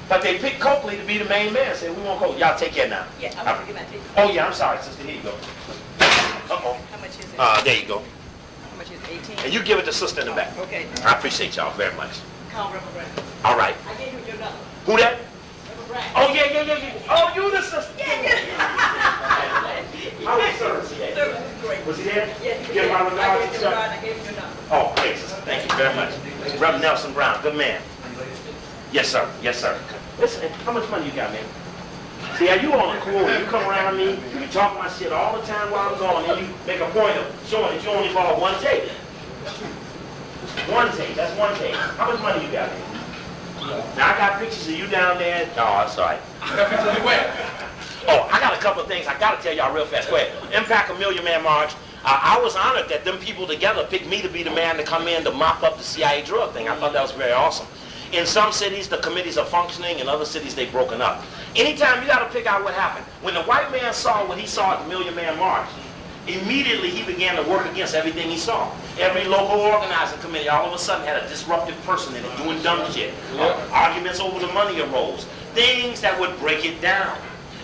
But they picked Coakley to be the main man. Said, we want Coakley. Y'all take care now. Yeah, I'm going to give that to you. Oh, yeah, I'm sorry, sister. Here you go. Uh-oh. How much is it? There you go. How much is it? 18? And you give it to sister in the back. Okay. I appreciate y'all very much. Call Reverend Brown. All right. I gave you your number. Who that? Reverend Brown. Oh, yeah. Oh, you the sister. Yeah. How was service today? Service is great. Was he there? Yes, You give my I regards gave to you Chuck? I gave you your number. Oh, great, sister. Thank you very much. Reverend Nelson Brown, good man. Yes, sir. Yes, sir. Listen, how much money you got, man? See, are you on a cool? You come around me, you talk my shit all the time while I'm gone, and you make a point of showing that you only bought one tape. One tape. That's one tape. How much money you got, man? Now, I got pictures of you down there. Oh, I'm sorry. Oh, I got a couple of things I got to tell y'all real fast. Go ahead. Impact a Million Man March. I was honored that them people together picked me to be the man to come in to mop up the CIA drug thing. I thought that was very awesome. In some cities, the committees are functioning. In other cities, they've broken up. Anytime, you got to pick out what happened. When the white man saw what he saw at the Million Man March, immediately he began to work against everything he saw. Every local organizing committee all of a sudden had a disruptive person in it doing dumb shit. Arguments over the money arose. Things that would break it down.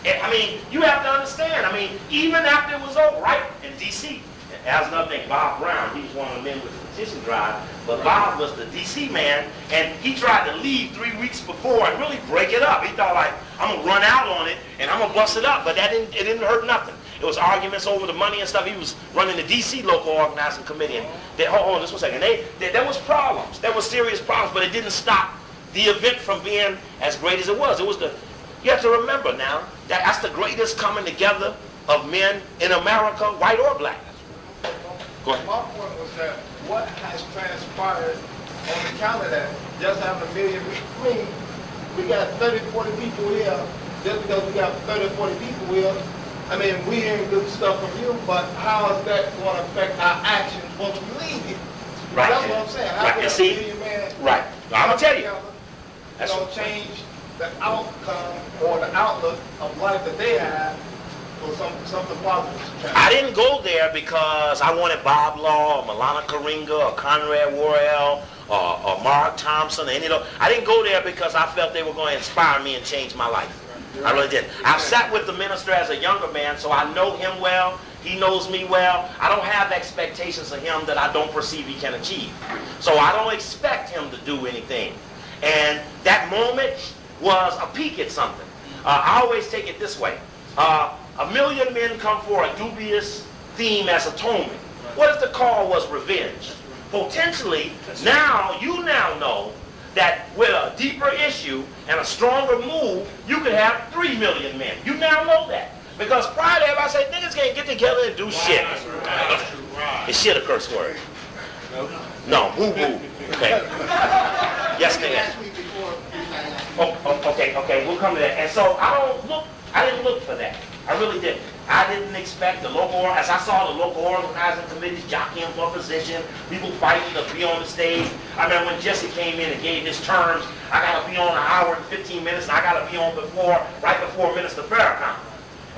I mean, you have to understand. I mean, even after it was over, right, in D.C., as another thing, Bob Brown, he was one of the men with the petition drive, but Bob was the D.C. man, and he tried to leave 3 weeks before and really break it up. He thought, like, I'm going to run out on it, and I'm going to bust it up, but it didn't hurt nothing. It was arguments over the money and stuff. He was running the D.C. local organizing committee, and hold on just one second. There was problems. There was serious problems, but it didn't stop the event from being as great as it was. You have to remember now, that's the greatest coming together of men in America, white or black. Go ahead. My point was that what has transpired on account of that, just having a million, we got 30, 40 people here, just because we got 30, 40 people here, I mean, we hearing good stuff from you, but how is that going to affect our actions once we leave here? Right. That's what I'm saying. How Right. can And a see, million man right. I'm going to tell you. That's going to change the outcome or the outlook of life that they have for something positive. I didn't go there because I wanted Bob Law or Milana Karinga or Conrad Worrell or Mark Thompson or any of those. I didn't go there because I felt they were going to inspire me and change my life. I really did. I've sat with the minister as a younger man, so I know him well. He knows me well. I don't have expectations of him that I don't perceive he can achieve. So I don't expect him to do anything. And that moment was a peek at something. I always take it this way. A million men come for a dubious theme as atonement. What if the call was revenge? Potentially, you now know that with a deeper issue and a stronger move, you could have 3 million men. You now know that. Because prior to everybody say, niggas can't get together and do shit. Is shit a curse word? No, boo-boo. Okay. Yes, ma'am. Oh, okay, we'll come to that. And so I didn't look for that. I really didn't. I didn't expect the local, as I saw the local organizing committees jockeying for position, people fighting to be on the stage. I remember when Jesse came in and gave his terms, I got to be on an hour and 15 minutes, and I got to be on right before Minister Farrakhan.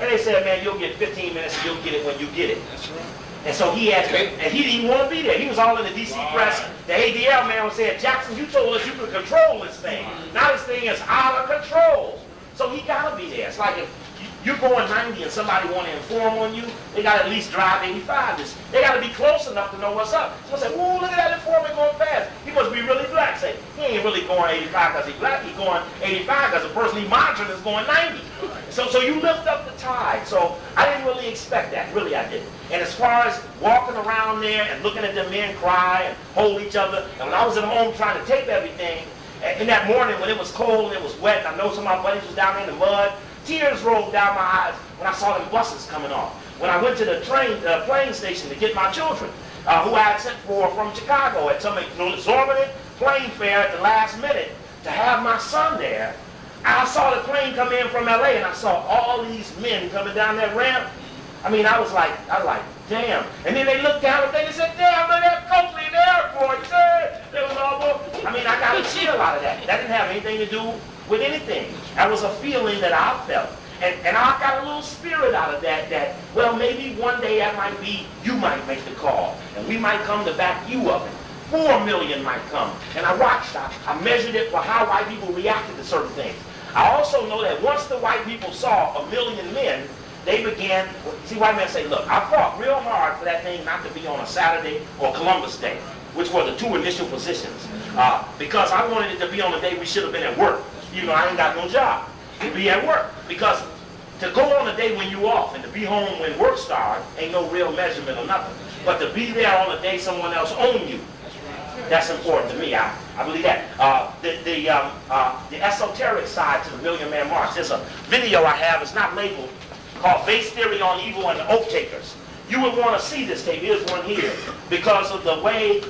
And they said, man, you'll get 15 minutes, and you'll get it when you get it. That's right. And so he had to, and he didn't want to be there. He was all in the D.C. press. The ADL man was saying, Jackson, you told us you could control this thing. Now this thing is out of control. So he got to be there. It's like if you're going 90 and somebody want to inform on you, they got to at least drive 85. They got to be close enough to know what's up. Someone say, whoa, look at that informant going fast. He must be really black. Say, he ain't really going 85 because he's black. He's going 85 because the person he's monitoring is going 90. So you lift up the tide. So I didn't really expect that. Really, I didn't. And as far as walking around there and looking at the men cry and hold each other, and when I was at home trying to tape everything, in that morning when it was cold and it was wet, and I know some of my buddies was down there in the mud, tears rolled down my eyes when I saw them buses coming off. When I went to the plane station to get my children, who I had sent for from Chicago, at some exorbitant plane fare at the last minute to have my son there. I saw the plane come in from LA, and I saw all these men coming down that ramp. I mean, I was like, damn. And then they looked down and they said, damn, look at that Copley in the airport. There was all, I mean, I got a chill out of that. That didn't have anything to do with anything. That was a feeling that I felt. And I got a little spirit out of that, well, maybe one day that might be, you might make the call, and we might come to back you up, and 4 million might come. And I watched, I measured it for how white people reacted to certain things. I also know that once the white people saw 1 million men, they began, see, white men say, look, I fought real hard for that thing not to be on a Saturday or Columbus Day, which were the two initial positions, because I wanted it to be on the day we should have been at work. You know, I ain't got no job. To be at work, because to go on a day when you off and to be home when work starts ain't no real measurement or nothing. But to be there on a day someone else owns you, that's important to me. I believe that. The esoteric side to the Million Man March. There's a video I have. It's not labeled, called "Base Theory on Evil and the Oath Takers." You would want to see this tape. Here's one here, because of the way.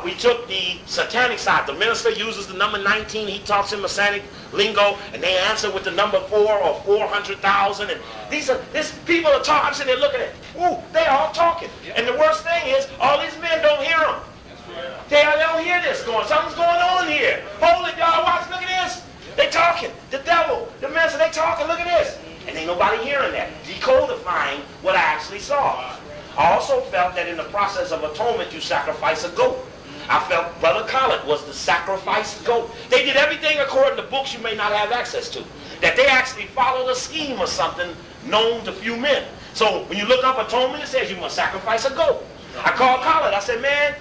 We took the satanic side. The minister uses the number 19. He talks in Masonic lingo, and they answer with the number 4 or 400,000. And these people are talking. I'm sitting there looking at it. Ooh, they all talking. And the worst thing is, all these men don't hear them. They don't hear this going. Something's going on here. Hold it, y'all. Watch. Look at this. They talking. The devil, the minister, they talking. Look at this. And ain't nobody hearing that. Decodifying what I actually saw. I also felt that in the process of atonement, you sacrifice a goat. I felt Brother Collett was the sacrificed goat. They did everything according to books you may not have access to. That they actually followed a scheme or something known to few men. So when you look up atonement, it says you must sacrifice a goat. I called Collett. I said, man,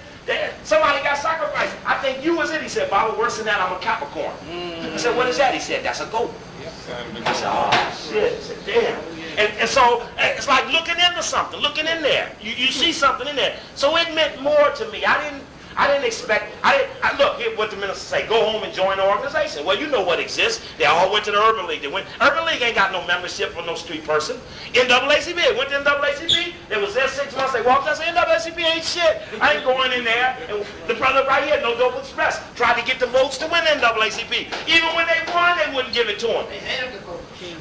somebody got sacrificed. I think you was it. He said, Baba, worse than that, I'm a Capricorn. I said, what is that? He said, that's a goat. I said, oh, shit. I said, damn. And so it's like looking into something, looking in there. You see something in there. So it meant more to me. I didn't expect, look, here what the minister say, go home and join the organization. Well, you know what exists. They all went to the Urban League. Urban League ain't got no membership for no street person. NAACP, they went to NAACP. They was there 6 months. They walked out and said, NAACP ain't shit. I ain't going in there. And the brother right here, No Dope Express, tried to get the votes to win NAACP. Even when they won, they wouldn't give it to them.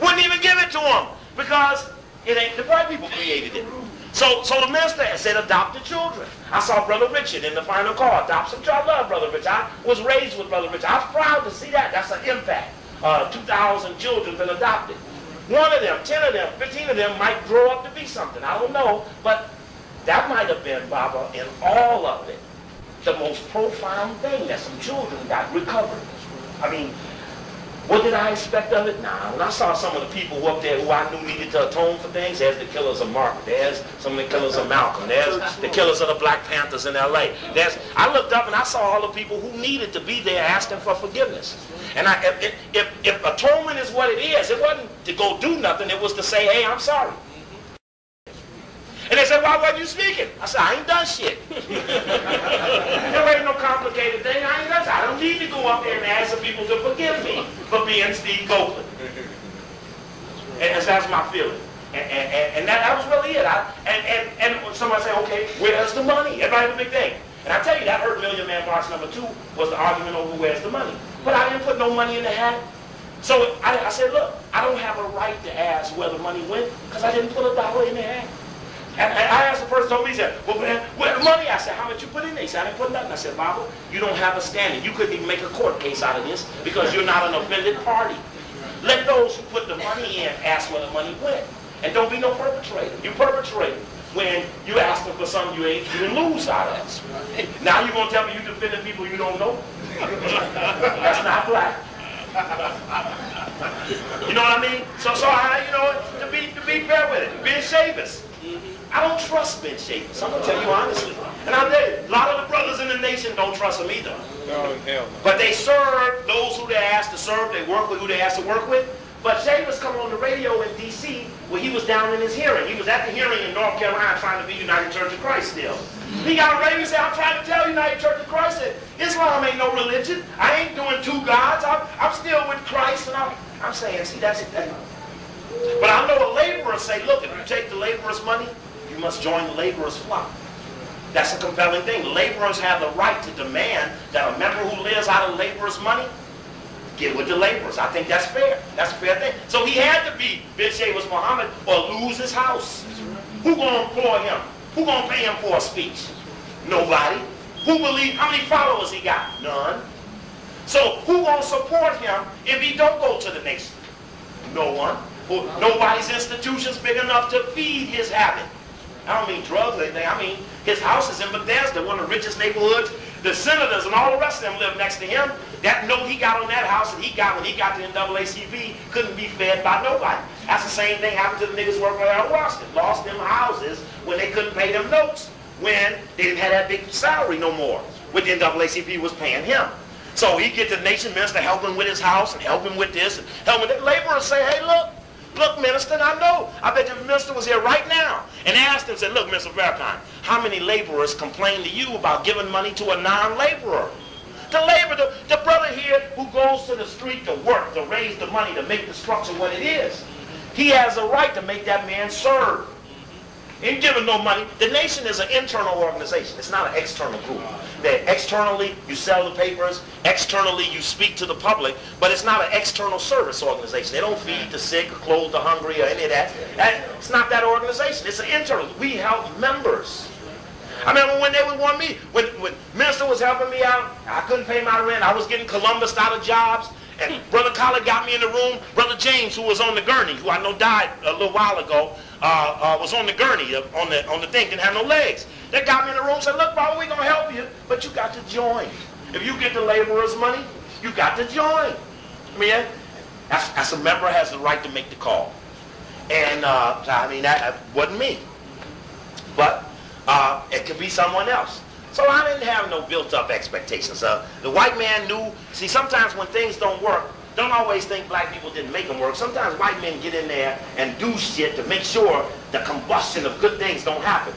Wouldn't even give it to them. Because it ain't the white people created it. So the minister said adopt the children. I saw Brother Richard in the final call. Adopt some children. I love Brother Richard. I was raised with Brother Richard. I was proud to see that. That's an impact. 2,000 children been adopted. 1 of them, 10 of them, 15 of them might grow up to be something. I don't know. But that might have been, Baba, in all of it, the most profound thing that some children got recovered. I mean, what did I expect of it? Nah, when I saw some of the people who up there who I knew needed to atone for things, there's the killers of Martin, there's some of the killers of Malcolm, there's the killers of the Black Panthers in LA. I looked up and I saw all the people who needed to be there asking for forgiveness. And if atonement is what it is, it wasn't to go do nothing, it was to say, hey, I'm sorry. And they said, why wasn't you speaking? I said, I ain't done shit. There ain't no complicated thing. I ain't done shit. I don't need to go up there and ask the people to forgive me for being Steve Copeland. And that's my feeling. And that was really it. And somebody say, okay, where's the money? Everybody have a big thing. And I tell you, that hurt Million Man March number 2 was the argument over where's the money. But I didn't put no money in the hat. So I said, look, I don't have a right to ask where the money went because I didn't put $1 in the hat. And I asked the person, told me, he said, well, man, where's the money? I said, how much you put in there? He said, I didn't put nothing. I said, Baba, you don't have a standing. You couldn't even make a court case out of this because you're not an offended party. Let those who put the money in ask where the money went. And don't be no perpetrator. You perpetrate when you ask them for something you didn't lose out of. Now you're going to tell me you defending people you don't know? That's not black. You know what I mean? So I, to be fair with it, Ben Shabazz. I don't trust Ben Shabazz. I'm going to tell you honestly. And I'm there. A lot of the brothers in the nation don't trust him either. No, hell no. But they serve those who they asked to serve. They work with who they asked to work with. But Shabazz come on the radio in D.C. where he was down in his hearing. He was at the hearing in North Carolina trying to be United Church of Christ still. He got on the radio and said, I'm trying to tell United Church of Christ that Islam ain't no religion. I ain't doing 2 gods. I'm still with Christ. And I'm saying, see, that's the thing. But I know a laborer say, look, if you take the laborer's money, you must join the laborer's flock. That's a compelling thing. Laborers have the right to demand that a member who lives out of laborers' money get with the laborers. I think that's fair. That's a fair thing. So he had to be Ben Shabazz Muhammad or lose his house. Who gonna employ him? Who gonna pay him for a speech? Nobody. Who believe? How many followers he got? None. So who gonna support him if he don't go to the nation? No one. Nobody's institution's big enough to feed his habit. I don't mean drugs or anything. I mean his house is in Bethesda, one of the richest neighborhoods. The senators and all the rest of them live next to him. That note he got on that house and he got when he got to NAACP couldn't be fed by nobody. That's the same thing happened to the niggas working out of Washington. Lost them houses when they couldn't pay them notes, when they didn't have that big salary no more, which the NAACP was paying him. So he get the nation minister help him with his house and help him with this and help him with that. Laborers say, hey, look, minister, I know. I bet the minister was here right now and asked him, said, look, Mr. Verkine, how many laborers complain to you about giving money to a non-laborer? The brother here who goes to the street to work, to raise the money, to make the structure what it is, he has a right to make that man serve. Ain't giving no money. The nation is an internal organization. It's not an external group. That externally you sell the papers, externally you speak to the public, but it's not an external service organization. They don't feed the sick or clothe the hungry or any of that. It's not that organization. It's an internal. We help members. I remember when they would want me, when minister was helping me out, I couldn't pay my rent. I was getting Columbus out of jobs. And Brother Collar got me in the room. Brother James, who was on the gurney, who I know died a little while ago, was on the gurney, on the thing, didn't have no legs. They got me in the room and said, look, brother, we're going to help you, but you got to join. If you get the laborers' money, you got to join. I mean, as a member has the right to make the call. And, I mean, that wasn't me. But it could be someone else. So I didn't have no built-up expectations. The white man knew. See, sometimes when things don't work, don't always think black people didn't make them work. Sometimes white men get in there and do shit to make sure the combustion of good things don't happen.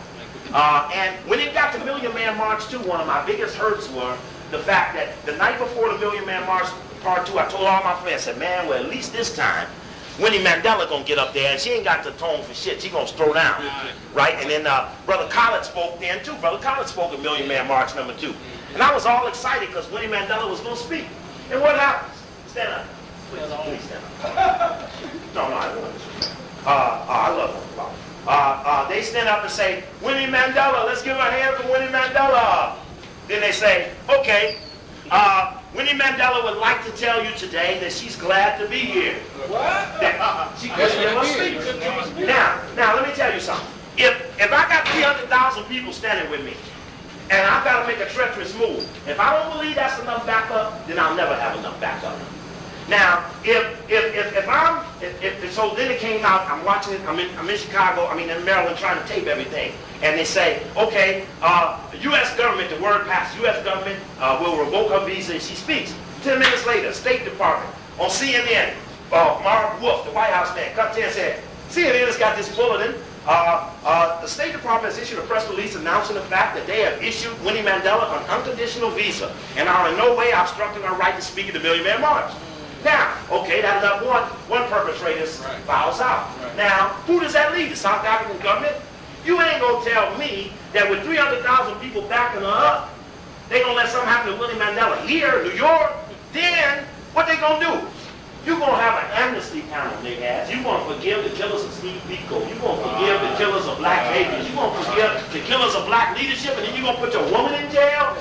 And when it got to Million Man March 2, one of my biggest hurts were the fact that the night before the Million Man March Part 2, I told all my friends, I said, man, well, at least this time, Winnie Mandela gonna get up there and she ain't got the tone for shit. She gonna throw down, right? And then Brother Collett spoke then too. Brother Collett spoke at Million Man March number 2. And I was all excited because Winnie Mandela was gonna speak. And what happens? Stand up. Please stand up. No, I don't want to. I love them. They stand up and say, Winnie Mandela, let's give a hand for Winnie Mandela. Then they say, okay, Winnie Mandela would like to tell you today that she's glad to be here. What? She couldn't give us speech. Now, let me tell you something. If I got 300,000 people standing with me, and I've got to make a treacherous move, if I don't believe that's enough backup, then I'll never have enough backup. Now, so then it came out, I'm watching it, I'm in Chicago, in Maryland trying to tape everything. And they say, okay, the U.S. government, the word passed, U.S. government will revoke her visa, and she speaks. 10 minutes later, State Department, on CNN, Mark Wolf, the White House man, cut to and said, CNN has got this bulletin. The State Department has issued a press release announcing the fact that they have issued Winnie Mandela an unconditional visa and are in no way obstructing her right to speak at the Million Man March. Now, okay, that's enough one perpetrator files out. Right. Now, who does that leave? The South African government? You ain't gonna tell me that with 300,000 people backing her up, they gonna let something happen to Winnie Mandela here in New York? Then, what they gonna do? You're gonna have an amnesty panel, nigga ass. You're gonna forgive the killers of Steve Biko. You're gonna forgive the killers of black babies. You're gonna forgive the killers of black leadership, and then you're gonna put your woman in jail?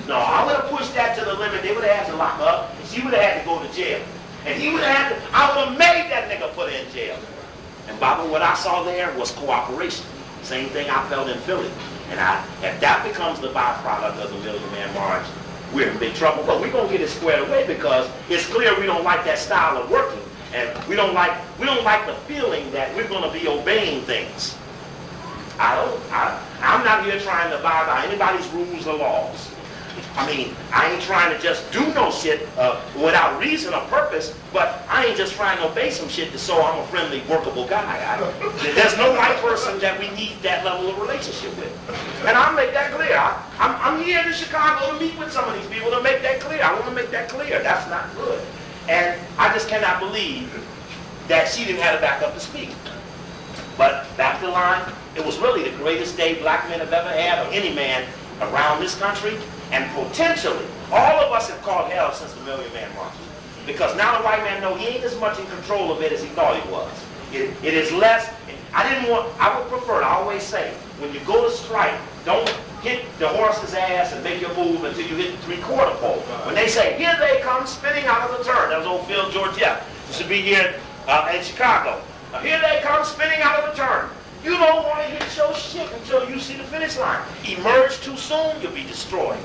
No, I would have pushed that to the limit. They would have had to lock her up. She would have had to go to jail. And he would have had to, I would have made that nigga put her in jail. And Baba, what I saw there was cooperation. Same thing I felt in Philly. And if that becomes the byproduct of the Million Man March, we're in big trouble. But we're going to get it squared away because it's clear we don't like that style of working. And we don't like the feeling that we're going to be obeying things. I'm not here trying to abide by anybody's rules or laws. I ain't trying to just do no shit without reason or purpose, but I ain't just trying to obey some shit so I'm a friendly, workable guy. There's no white person that we need that level of relationship with. And I'll make that clear. I'm here in Chicago to meet with some of these people to make that clear. I want to make that clear. That's not good. And I just cannot believe that she didn't have to back up to speak. But back to line, It was really the greatest day black men have ever had, or any man around this country. And potentially, all of us have caught hell since the Million Man March. Because now the white man knows he ain't as much in control of it as he thought he was. It is less. I would prefer to always say, when you go to strike, don't hit the horse's ass and make your move until you hit the 3/4 pole. When they say, here they come spinning out of the turn. That was old Phil Georgette. Used to be here in Chicago. Here they come spinning out of the turn. You don't want to hit your shit until you see the finish line. Emerge too soon, you'll be destroyed.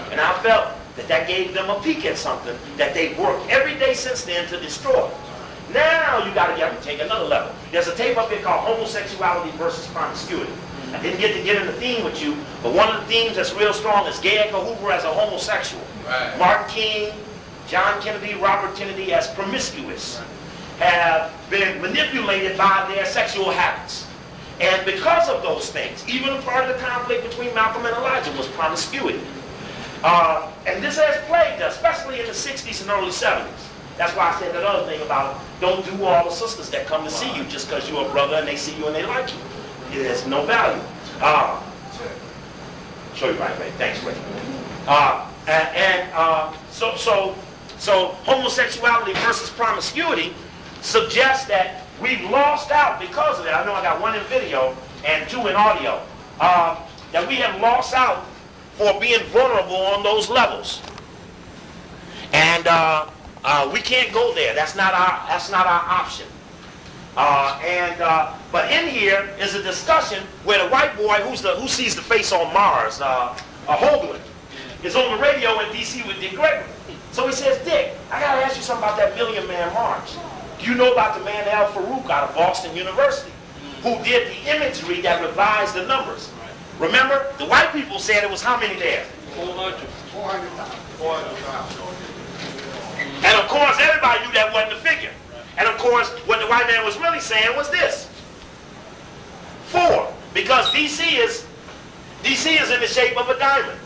And I felt that gave them a peek at something that they've worked every day since then to destroy. Now you got to take another level. There's a tape up here called Homosexuality versus Promiscuity. I didn't get to get in the theme with you, but one of the themes that's real strong is Gay Edgar Hoover as a homosexual. Right. Martin King, John Kennedy, Robert Kennedy as promiscuous, have been manipulated by their sexual habits. And because of those things, even a part of the conflict between Malcolm and Elijah was promiscuity. And this has plagued us, especially in the 60s and early 70s. That's why I said that other thing about don't do all the sisters that come to see you just because you're a brother and they see you and they like you. It has no value. Show you right away. Thanks, Ray. So homosexuality versus promiscuity suggests that we've lost out because of it. I know I got one in video and two in audio. That we have lost out for being vulnerable on those levels. And we can't go there. That's not our option. But in here is a discussion where the white boy who sees the face on Mars, Hoagland, is on the radio in D.C. with Dick Gregory. So he says, Dick, I got to ask you something about that Million Man March. Do you know about the man Al Farouk out of Boston University who did the imagery that revised the numbers? Remember, the white people said it was how many there? 400,000. And of course, everybody knew that wasn't the figure. And of course, what the white man was really saying was this: 4, because DC is in the shape of a diamond.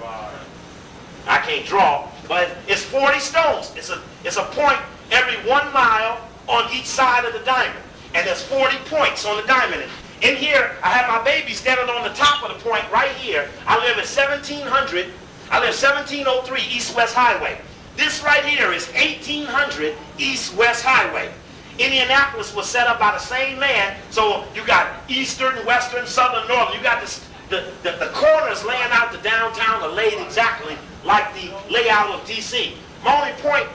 I can't draw, but it's 40 stones. It's a point every 1 mile on each side of the diamond, and there's 40 points on the diamond. In here, I have my baby standing on the top of the point right here. I live at 1700. I live 1703 East-West Highway. This right here is 1800 East-West Highway. Indianapolis was set up by the same man, so you got eastern, western, southern, northern. You got the corners laying out the downtown are laid exactly like the layout of D.C. My only point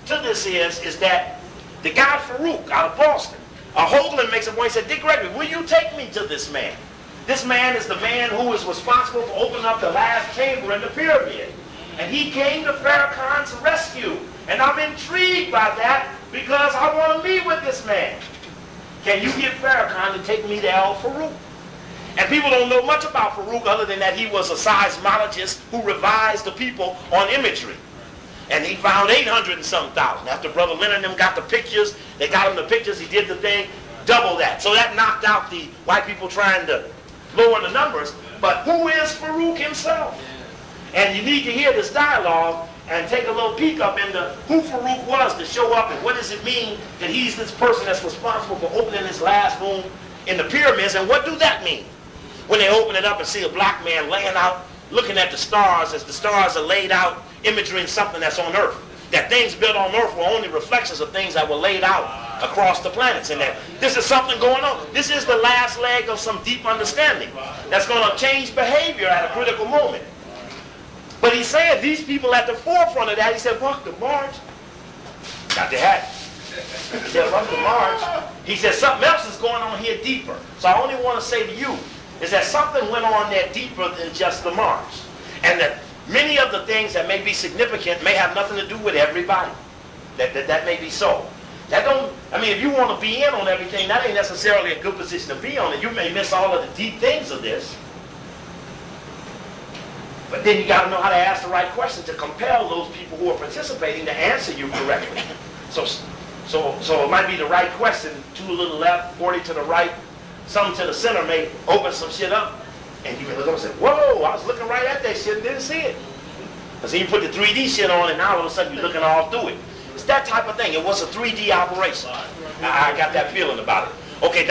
to this is that the guy Farouk out of Boston, Hoagland makes a point. He said, Dick Gregory, will you take me to this man? This man is the man who is responsible for opening up the last chamber in the pyramid. And he came to Farrakhan's rescue. And I'm intrigued by that because I want to meet with this man. Can you get Farrakhan to take me to Al Farouk? And people don't know much about Farouk other than that he was a seismologist who revised the people on imagery. And he found 800 and some thousand. After Brother Leonard and them got the pictures, they got him the pictures, he did the thing, double that. So that knocked out the white people trying to lower the numbers. But who is Farouk himself? And you need to hear this dialogue and take a little peek up into who Farouk was to show up and what does it mean that he's this person that's responsible for opening this last room in the pyramids, and what do that mean? When they open it up and see a black man laying out, looking at the stars as the stars are laid out, imagery something that's on Earth. That things built on Earth were only reflections of things that were laid out across the planets. And that this is something going on. This is the last leg of some deep understanding that's going to change behavior at a critical moment. But he's saying these people at the forefront of that, he said, walk the march. Got the hat. He said, walk the march. He said, something else is going on here deeper. So I only want to say to you is that something went on there deeper than just the march. And that many of the things that may be significant may have nothing to do with everybody. That may be so. That don't, I mean, if you want to be in on everything, that ain't necessarily a good position to be on. And you may miss all of the deep things of this. But then you got to know how to ask the right question to compel those people who are participating to answer you correctly. So it might be the right question, 2 to the left, 40 to the right, some to the center may open some shit up. And you can look up and say, whoa, I was looking right at that shit and didn't see it. Because then you put the 3D shit on and now all of a sudden you're looking all through it. It's that type of thing. It was a 3D operation. I got that feeling about it. Okay.